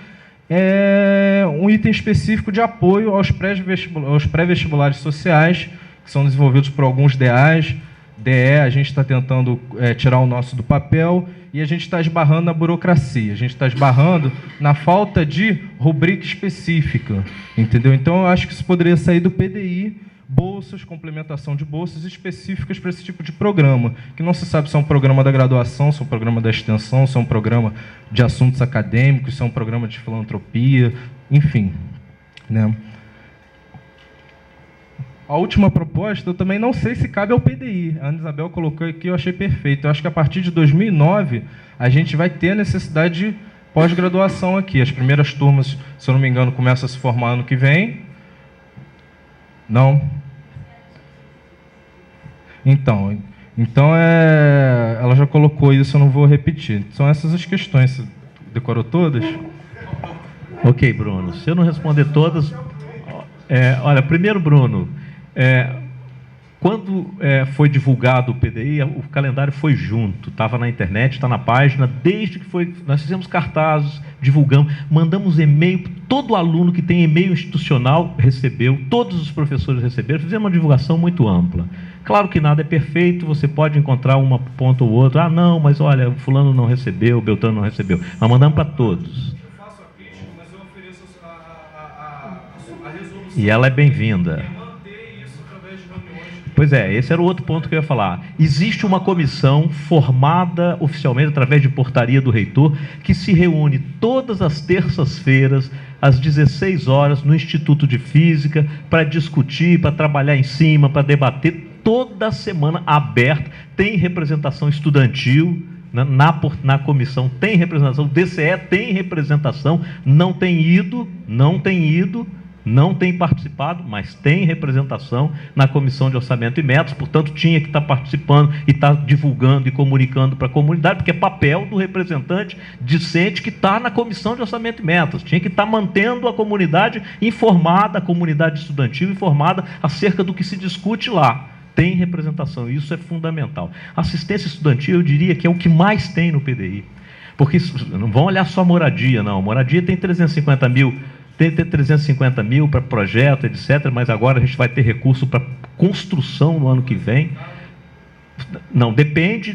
[SPEAKER 9] um item específico de apoio aos pré-vestibulares sociais, que são desenvolvidos por alguns DAs. DE, a gente está tentando tirar o nosso do papel, e a gente está esbarrando na burocracia, a gente está esbarrando na falta de rubrica específica, entendeu? Então, eu acho que isso poderia sair do PDI, bolsas, complementação de bolsas específicas para esse tipo de programa, que não se sabe se é um programa da graduação, se é um programa da extensão, se é um programa de assuntos acadêmicos, se é um programa de filantropia, enfim, né? A última proposta, eu também não sei se cabe ao PDI. A Ana Isabel colocou aqui, eu achei perfeito. Eu acho que a partir de 2009, a gente vai ter a necessidade de pós-graduação aqui. As primeiras turmas, se eu não me engano, começam a se formar ano que vem. Não? Então ela já colocou isso, eu não vou repetir. São essas as questões. Você decorou todas?
[SPEAKER 1] Ok, Bruno. Se eu não responder todas... olha, primeiro, Bruno... quando foi divulgado o PDI, o calendário foi junto, estava na internet, está na página, desde que foi, nós fizemos cartazes, divulgamos, mandamos e-mail, todo aluno que tem e-mail institucional recebeu, todos os professores receberam, fizemos uma divulgação muito ampla. Claro que nada é perfeito, você pode encontrar uma ponta ou outra, não, mas olha, fulano não recebeu, Beltrano não recebeu, mas mandamos para todos.
[SPEAKER 6] Eu faço a crítica, mas eu ofereço a resolução.
[SPEAKER 1] E ela é bem-vinda.
[SPEAKER 6] Manter isso através
[SPEAKER 1] Pois é, esse era o outro ponto que eu ia falar. Existe uma comissão formada oficialmente através de portaria do reitor, que se reúne todas as terças-feiras, às 16 horas, no Instituto de Física, para discutir, para trabalhar em cima, para debater, toda semana aberta. Tem representação estudantil, na comissão tem representação, o DCE tem representação, não tem participado, mas tem representação na Comissão de Orçamento e Metas, portanto tinha que estar participando e estar divulgando e comunicando para a comunidade, porque é papel do representante discente que está na Comissão de Orçamento e Metas, tinha que estar mantendo a comunidade informada, a comunidade estudantil informada acerca do que se discute lá. Tem representação, isso é fundamental. Assistência estudantil, eu diria que é o que mais tem no PDI, porque não vão olhar só moradia, não, moradia tem 350 mil, tem 350 mil para projeto, etc., mas agora a gente vai ter recurso para construção no ano que vem. Não, depende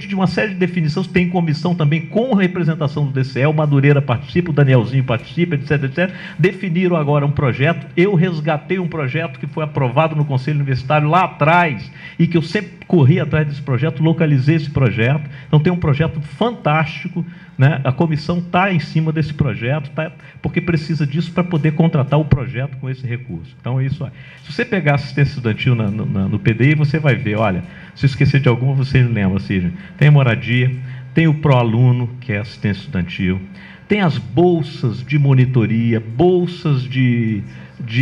[SPEAKER 1] de uma série de definições. Tem comissão também com representação do DCE, o Madureira participa, o Danielzinho participa, etc, etc. Definiram agora um projeto. Eu resgatei um projeto que foi aprovado no Conselho Universitário lá atrás, e que eu sempre corri atrás desse projeto, localizei esse projeto. Então tem um projeto fantástico, né? A comissão está em cima desse projeto, porque precisa disso para poder contratar o projeto com esse recurso. Então é isso aí. Se você pegar assistência estudantil no PDI, você vai ver, olha, se esquecer de alguma, você lembra, assim, tem moradia, tem o pró-aluno, que é assistência estudantil, tem as bolsas de monitoria, bolsas de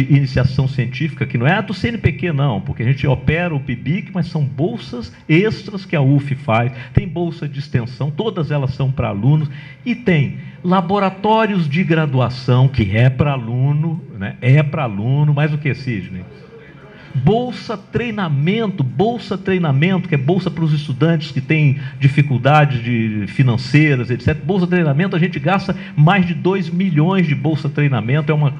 [SPEAKER 1] iniciação científica, que não é a do CNPq, não, porque a gente opera o PIBIC, mas são bolsas extras que a UF faz, tem bolsa de extensão, todas elas são para alunos, e tem laboratórios de graduação, que é para aluno, né? É para aluno, mais o que, Sidney? Bolsa treinamento, que é bolsa para os estudantes que têm dificuldades financeiras, etc. Bolsa treinamento, a gente gasta mais de 2 milhões de bolsa treinamento, é uma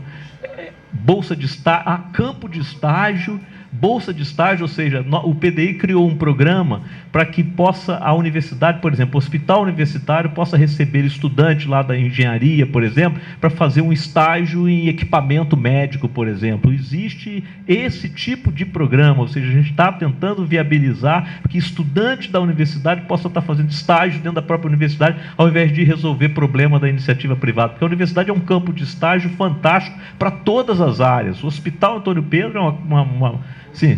[SPEAKER 1] bolsa de estágio, campo de estágio, bolsa de estágio, ou seja, o PDI criou um programa para que possa a universidade, por exemplo, o hospital universitário possa receber estudantes lá da engenharia, por exemplo, para fazer um estágio em equipamento médico, por exemplo. Existe esse tipo de programa, ou seja, a gente está tentando viabilizar que estudante da universidade possa estar fazendo estágio dentro da própria universidade, ao invés de resolver problema da iniciativa privada, porque a universidade é um campo de estágio fantástico para todas as áreas. O Hospital Antônio Pedro é sim,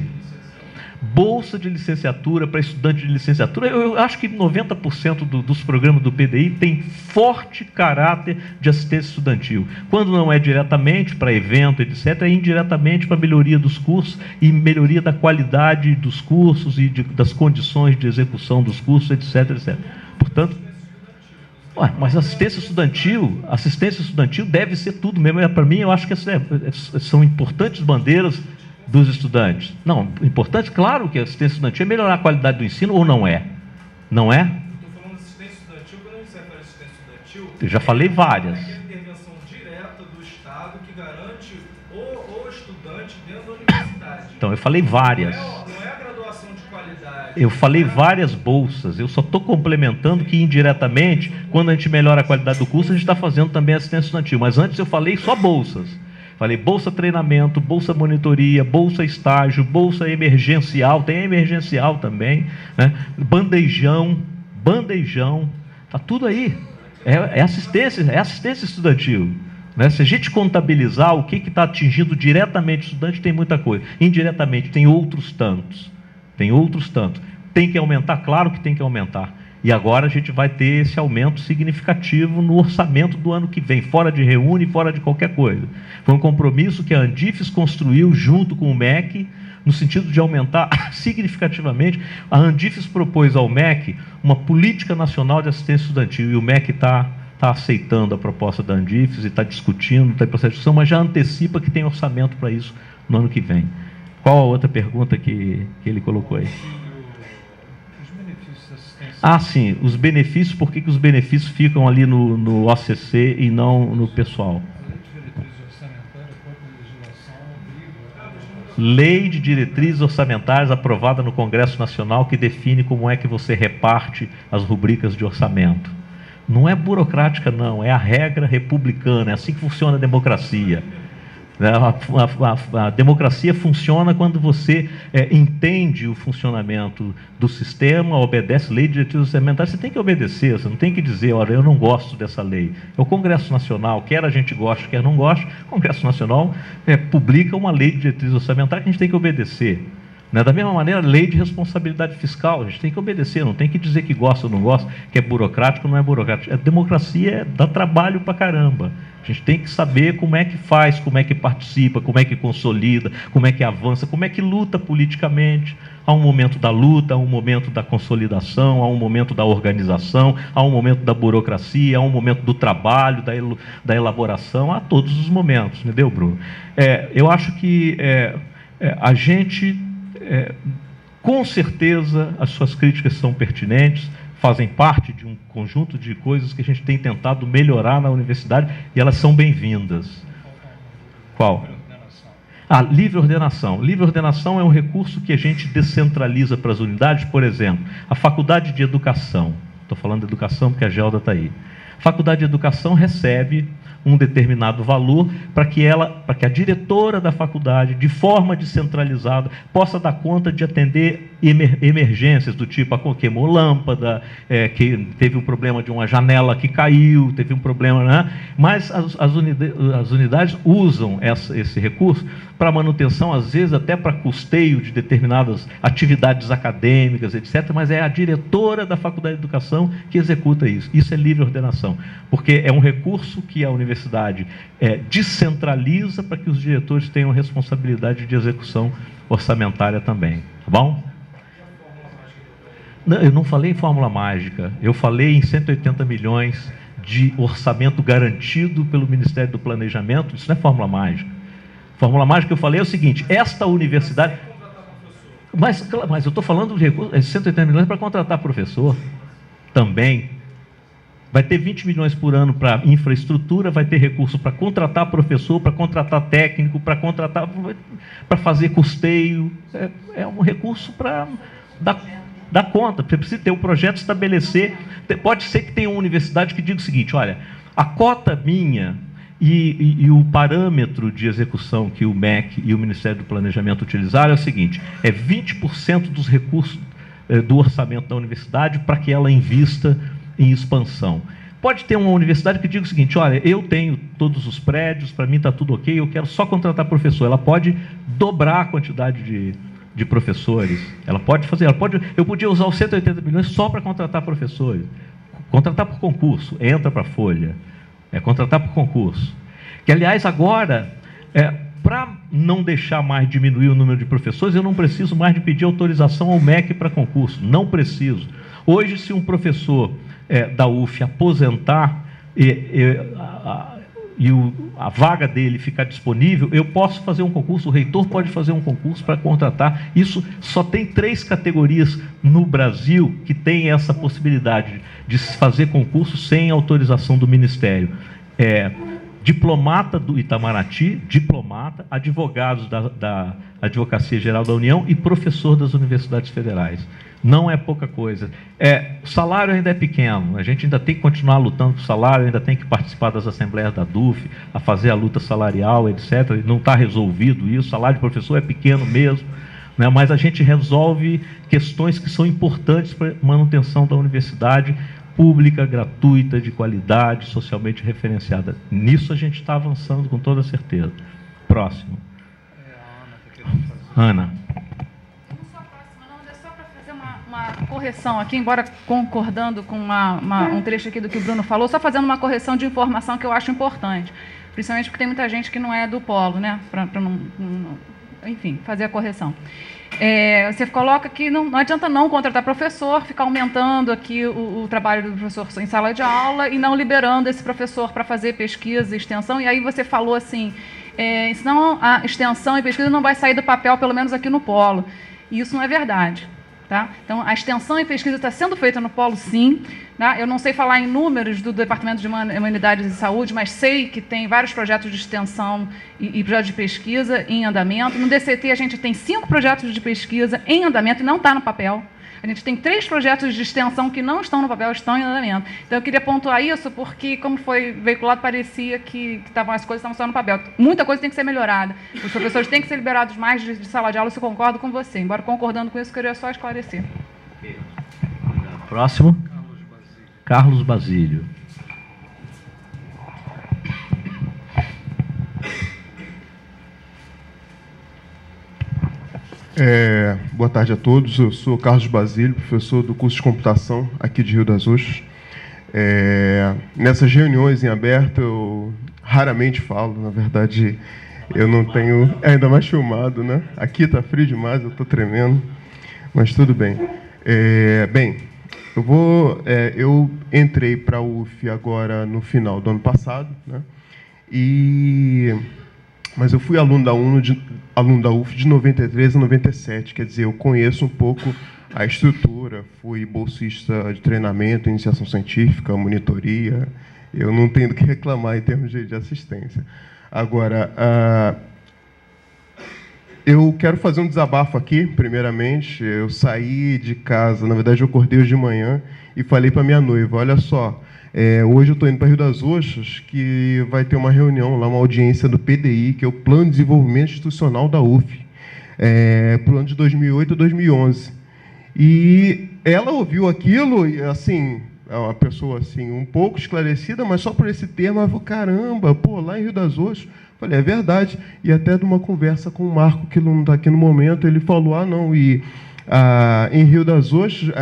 [SPEAKER 1] bolsa de licenciatura para estudante de licenciatura. Eu acho que 90% dos programas do PDI tem forte caráter de assistência estudantil. Quando não é diretamente para evento, etc., é indiretamente para melhoria dos cursos e melhoria da qualidade dos cursos e das condições de execução dos cursos, etc., etc. Portanto, mas assistência estudantil deve ser tudo mesmo. Para mim, eu acho que são importantes bandeiras dos estudantes. Não, importante, claro que a assistência estudantil é melhorar a qualidade do ensino, ou não é? Não é?
[SPEAKER 9] Estou falando de assistência estudantil, quando a gente sai para assistência estudantil...
[SPEAKER 1] Eu já falei várias.
[SPEAKER 9] É a intervenção direta do Estado que garante o estudante dentro da universidade.
[SPEAKER 1] Então, eu falei várias.
[SPEAKER 9] Não é a graduação de qualidade.
[SPEAKER 1] Eu falei várias bolsas. Eu só estou complementando que, indiretamente, quando a gente melhora a qualidade do curso, a gente está fazendo também assistência estudantil. Mas antes eu falei só bolsas. Falei bolsa treinamento, bolsa monitoria, bolsa estágio, bolsa emergencial, tem emergencial também, né? Bandejão, está tudo aí. É assistência estudantil. Né? Se a gente contabilizar o que está atingindo diretamente o estudante, tem muita coisa. Indiretamente, tem outros tantos. Tem que aumentar? Claro que tem que aumentar. E agora a gente vai ter esse aumento significativo no orçamento do ano que vem, fora de reúne, fora de qualquer coisa. Foi um compromisso que a Andifes construiu junto com o MEC, no sentido de aumentar significativamente. A Andifes propôs ao MEC uma política nacional de assistência estudantil, e o MEC está aceitando a proposta da Andifes e está discutindo, está em processo de discussão, mas já antecipa que tem orçamento para isso no ano que vem. Qual a outra pergunta que ele colocou aí? Sim, os benefícios, por que os benefícios ficam ali no OCC e não no pessoal? Lei de diretrizes orçamentárias aprovada no Congresso Nacional, que define como é que você reparte as rubricas de orçamento. Não é burocrática, não, é a regra republicana, é assim que funciona a democracia. A democracia funciona quando você entende o funcionamento do sistema, obedece lei de diretrizes orçamentárias. Você tem que obedecer, você não tem que dizer, olha, eu não gosto dessa lei. É o Congresso Nacional, quer a gente goste, quer não goste, o Congresso Nacional publica uma lei de diretrizes orçamentárias que a gente tem que obedecer. Da mesma maneira, lei de responsabilidade fiscal, a gente tem que obedecer, não tem que dizer que gosta ou não gosta, que é burocrático ou não é burocrático. A democracia dá trabalho pra caramba. A gente tem que saber como é que faz, como é que participa, como é que consolida, como é que avança, como é que luta politicamente. Há um momento da luta, há um momento da consolidação, há um momento da organização, há um momento da burocracia, há um momento do trabalho, da elaboração, há todos os momentos, entendeu, Bruno? Eu acho que a gente... com certeza as suas críticas são pertinentes, fazem parte de um conjunto de coisas que a gente tem tentado melhorar na universidade e elas são bem-vindas. Qual? Livre ordenação. Livre ordenação é um recurso que a gente descentraliza para as unidades. Por exemplo, a Faculdade de Educação, estou falando de educação porque a Gelda está aí. A Faculdade de Educação recebe um determinado valor para que a diretora da faculdade, de forma descentralizada, possa dar conta de atender emergências do tipo, queimou lâmpada, que teve um problema de uma janela que caiu, teve um problema, né? Mas as unidades usam esse recurso para manutenção, às vezes até para custeio de determinadas atividades acadêmicas, etc., mas é a diretora da Faculdade de Educação que executa isso. Isso é livre ordenação, porque é um recurso que a universidade descentraliza para que os diretores tenham responsabilidade de execução orçamentária também. Tá bom? Não, eu não falei em fórmula mágica, eu falei em 180 milhões de orçamento garantido pelo Ministério do Planejamento. Isso não é fórmula mágica. Fórmula mágica que eu falei é o seguinte: esta universidade... Mas eu estou falando de recursos, 180 milhões para contratar professor também. Vai ter 20 milhões por ano para infraestrutura, vai ter recurso para contratar professor, para contratar técnico, para fazer custeio. É um recurso para dar conta. Você precisa ter um projeto, estabelecer. Pode ser que tenha uma universidade que diga o seguinte: olha, a cota minha e o parâmetro de execução que o MEC e o Ministério do Planejamento utilizaram é o seguinte: é 20% dos recursos do orçamento da universidade para que ela invista em expansão. Pode ter uma universidade que diga o seguinte: olha, eu tenho todos os prédios, para mim está tudo ok, eu quero só contratar professor. Ela pode dobrar a quantidade de professores. Ela pode fazer, eu podia usar os 180 milhões só para contratar professores. Contratar por concurso, entra para a folha. Contratar por concurso. Que, aliás, agora, para não deixar mais diminuir o número de professores, eu não preciso mais de pedir autorização ao MEC para concurso. Não preciso. Hoje, se um professor da UF aposentar a vaga dele ficar disponível, eu posso fazer um concurso, o reitor pode fazer um concurso para contratar. Isso só tem 3 categorias no Brasil que tem essa possibilidade de fazer concurso sem autorização do Ministério. Diplomata do Itamaraty, advogados da Advocacia Geral da União e professor das universidades federais. Não é pouca coisa. O salário ainda é pequeno, a gente ainda tem que continuar lutando por salário, ainda tem que participar das assembleias da DUF, a fazer a luta salarial, etc. Não está resolvido isso, o salário de professor é pequeno mesmo, né? Mas a gente resolve questões que são importantes para a manutenção da universidade pública, gratuita, de qualidade, socialmente referenciada. Nisso a gente está avançando com toda certeza. Próximo. Ana.
[SPEAKER 5] Uma correção aqui, embora concordando com um trecho aqui do que o Bruno falou, só fazendo uma correção de informação que eu acho importante, principalmente porque tem muita gente que não é do polo, né? Para não, enfim, fazer a correção. Você coloca que não adianta não contratar professor, ficar aumentando aqui o trabalho do professor em sala de aula e não liberando esse professor para fazer pesquisa e extensão. E aí você falou assim, senão a extensão e pesquisa não vai sair do papel, pelo menos aqui no polo. E isso não é verdade. Tá? Então, a extensão e pesquisa está sendo feita no polo, sim. Tá? Eu não sei falar em números do Departamento de Humanidades e Saúde, mas sei que tem vários projetos de extensão e projetos de pesquisa em andamento. No DCT, a gente tem 5 projetos de pesquisa em andamento e não está no papel. A gente tem 3 projetos de extensão que não estão no papel, estão em andamento. Então, eu queria pontuar isso, porque, como foi veiculado, parecia que as coisas estavam só no papel. Muita coisa tem que ser melhorada. Os professores têm que ser liberados mais de sala de aula, eu concordo com você. Embora concordando com isso, eu queria só esclarecer.
[SPEAKER 10] Próximo. Carlos Basílio.
[SPEAKER 11] Boa tarde a todos. Eu sou Carlos Basílio, professor do curso de computação aqui de Rio das Ostras. Nessas reuniões em aberto, eu raramente falo. Na verdade, eu não tenho... ainda mais filmado, né? Aqui está frio demais, eu estou tremendo. Mas tudo bem. Eu entrei para a UF agora no final do ano passado, né? Mas eu fui aluno da UF de 93 a 97, quer dizer, eu conheço um pouco a estrutura, fui bolsista de treinamento, iniciação científica, monitoria, eu não tenho do que reclamar em termos de assistência. Agora, eu quero fazer um desabafo aqui, primeiramente. Eu saí de casa, na verdade eu acordei hoje de manhã e falei para minha noiva, olha só, hoje eu estou indo para Rio das Ostras, que vai ter uma reunião lá, uma audiência do PDI, que é o Plano de Desenvolvimento Institucional da UF, para o ano de 2008 a 2011. E ela ouviu aquilo, e assim, é uma pessoa assim, um pouco esclarecida, mas só por esse termo, ela falou, caramba, pô, lá em Rio das Ostras. Falei, é verdade. E até de uma conversa com o Marco, que não está aqui no momento, ele falou, não, em Rio das Ostras,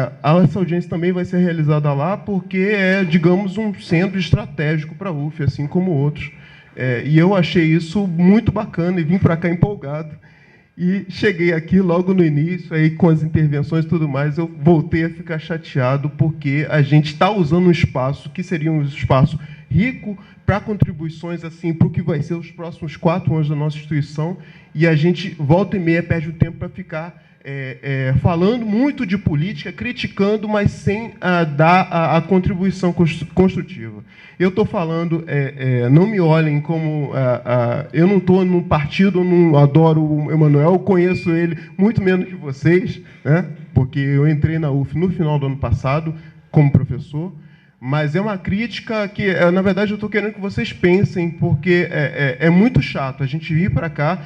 [SPEAKER 11] essa audiência também vai ser realizada lá, porque é, digamos, um centro estratégico para a UF, assim como outros. E eu achei isso muito bacana e vim para cá empolgado. E cheguei aqui logo no início, aí com as intervenções e tudo mais, eu voltei a ficar chateado, porque a gente está usando um espaço que seria um espaço rico para contribuições assim, para o que vai ser os próximos 4 anos da nossa instituição, e a gente, volta e meia, perde o tempo para ficar falando muito de política, criticando, mas sem dar a contribuição construtiva. Eu estou falando, não me olhem como... eu não estou num partido, eu não adoro o Emanuel, conheço ele muito menos que vocês, né? Porque eu entrei na UF no final do ano passado como professor, mas é uma crítica que, na verdade, eu estou querendo que vocês pensem, porque é muito chato a gente vir para cá.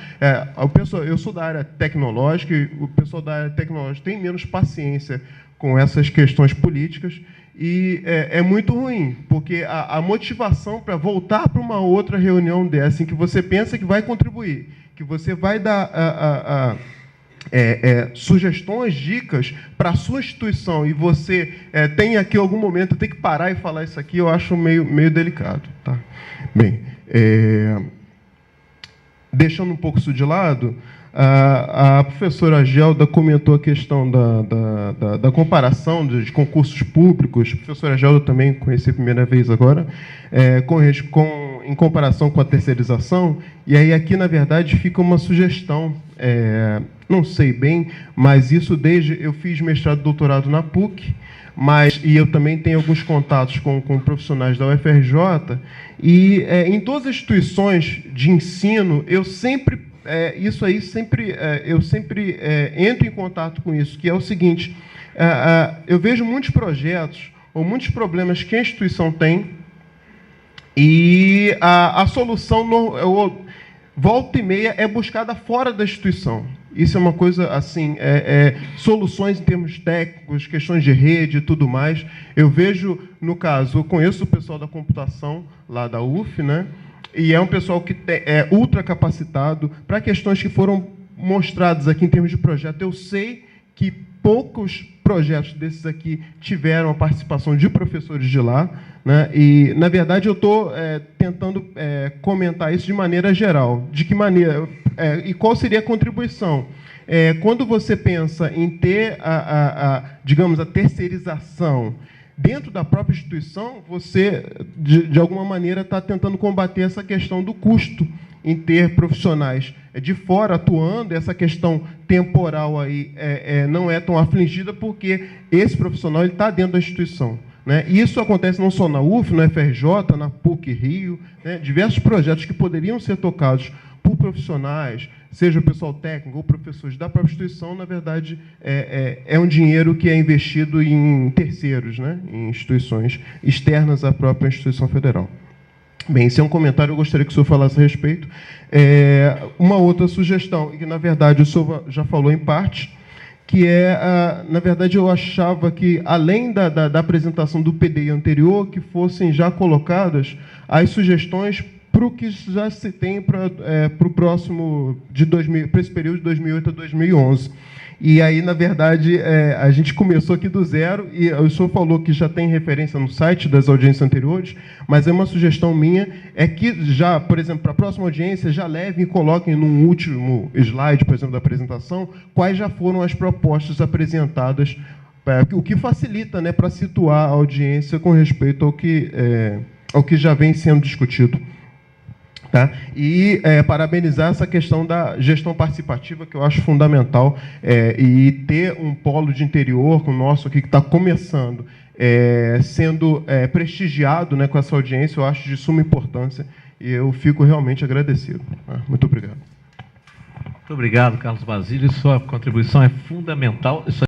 [SPEAKER 11] Eu sou da área tecnológica, e o pessoal da área tecnológica tem menos paciência com essas questões políticas, e é muito ruim, porque a motivação para voltar para uma outra reunião dessa, em que você pensa que vai contribuir, que você vai dar... sugestões, dicas para a sua instituição, e você tem aqui algum momento, tem que parar e falar isso aqui, eu acho meio delicado. Tá? Bem, deixando um pouco isso de lado, a professora Gelda comentou a questão da comparação de concursos públicos. A professora Gelda também conheci a primeira vez agora, em comparação com a terceirização, e aí aqui, na verdade, fica uma sugestão. Não sei bem, mas isso eu fiz mestrado e doutorado na PUC, e eu também tenho alguns contatos com profissionais da UFRJ, e em todas as instituições de ensino, eu sempre entro em contato com isso, que é o seguinte, eu vejo muitos projetos ou muitos problemas que a instituição tem, e a solução, volta e meia, é buscada fora da instituição. Isso é uma coisa, assim, soluções em termos técnicos, questões de rede e tudo mais. Eu vejo, no caso, eu conheço o pessoal da computação, lá da UF, né? E é um pessoal que é ultra capacitado para questões que foram mostradas aqui em termos de projeto. Eu sei que poucos projetos desses aqui tiveram a participação de professores de lá, né? E, na verdade, eu estou tentando comentar isso de maneira geral. De que maneira? E qual seria a contribuição? Quando você pensa em ter, digamos, a terceirização dentro da própria instituição, você, de alguma maneira, está tentando combater essa questão do custo em ter profissionais de fora atuando. Essa questão temporal aí não é tão afligida, porque esse profissional está dentro da instituição, né? E isso acontece não só na UF, na FRJ, na PUC Rio, né? Diversos projetos que poderiam ser tocados por profissionais, seja o pessoal técnico ou professores da própria instituição, na verdade, é um dinheiro que é investido em terceiros, né? Em instituições externas à própria instituição federal. Bem, esse é um comentário, eu gostaria que o senhor falasse a respeito. Uma outra sugestão, e que, na verdade, o senhor já falou em parte, que na verdade, eu achava que, além da apresentação do PDI anterior, que fossem já colocadas as sugestões para o que já se tem para o próximo, para esse período de 2008 a 2011. E aí, na verdade, a gente começou aqui do zero, e o senhor falou que já tem referência no site das audiências anteriores, mas uma sugestão minha é que já, por exemplo, para a próxima audiência, já levem e coloquem num último slide, por exemplo, da apresentação, quais já foram as propostas apresentadas, o que facilita, né, para situar a audiência com respeito ao que já vem sendo discutido. Tá? E parabenizar essa questão da gestão participativa, que eu acho fundamental, e ter um polo de interior, como o nosso aqui, que está começando, sendo prestigiado, né, com essa audiência, eu acho de suma importância, e eu fico realmente agradecido. Muito obrigado.
[SPEAKER 1] Muito obrigado, Carlos Basílio. Sua contribuição é fundamental. Isso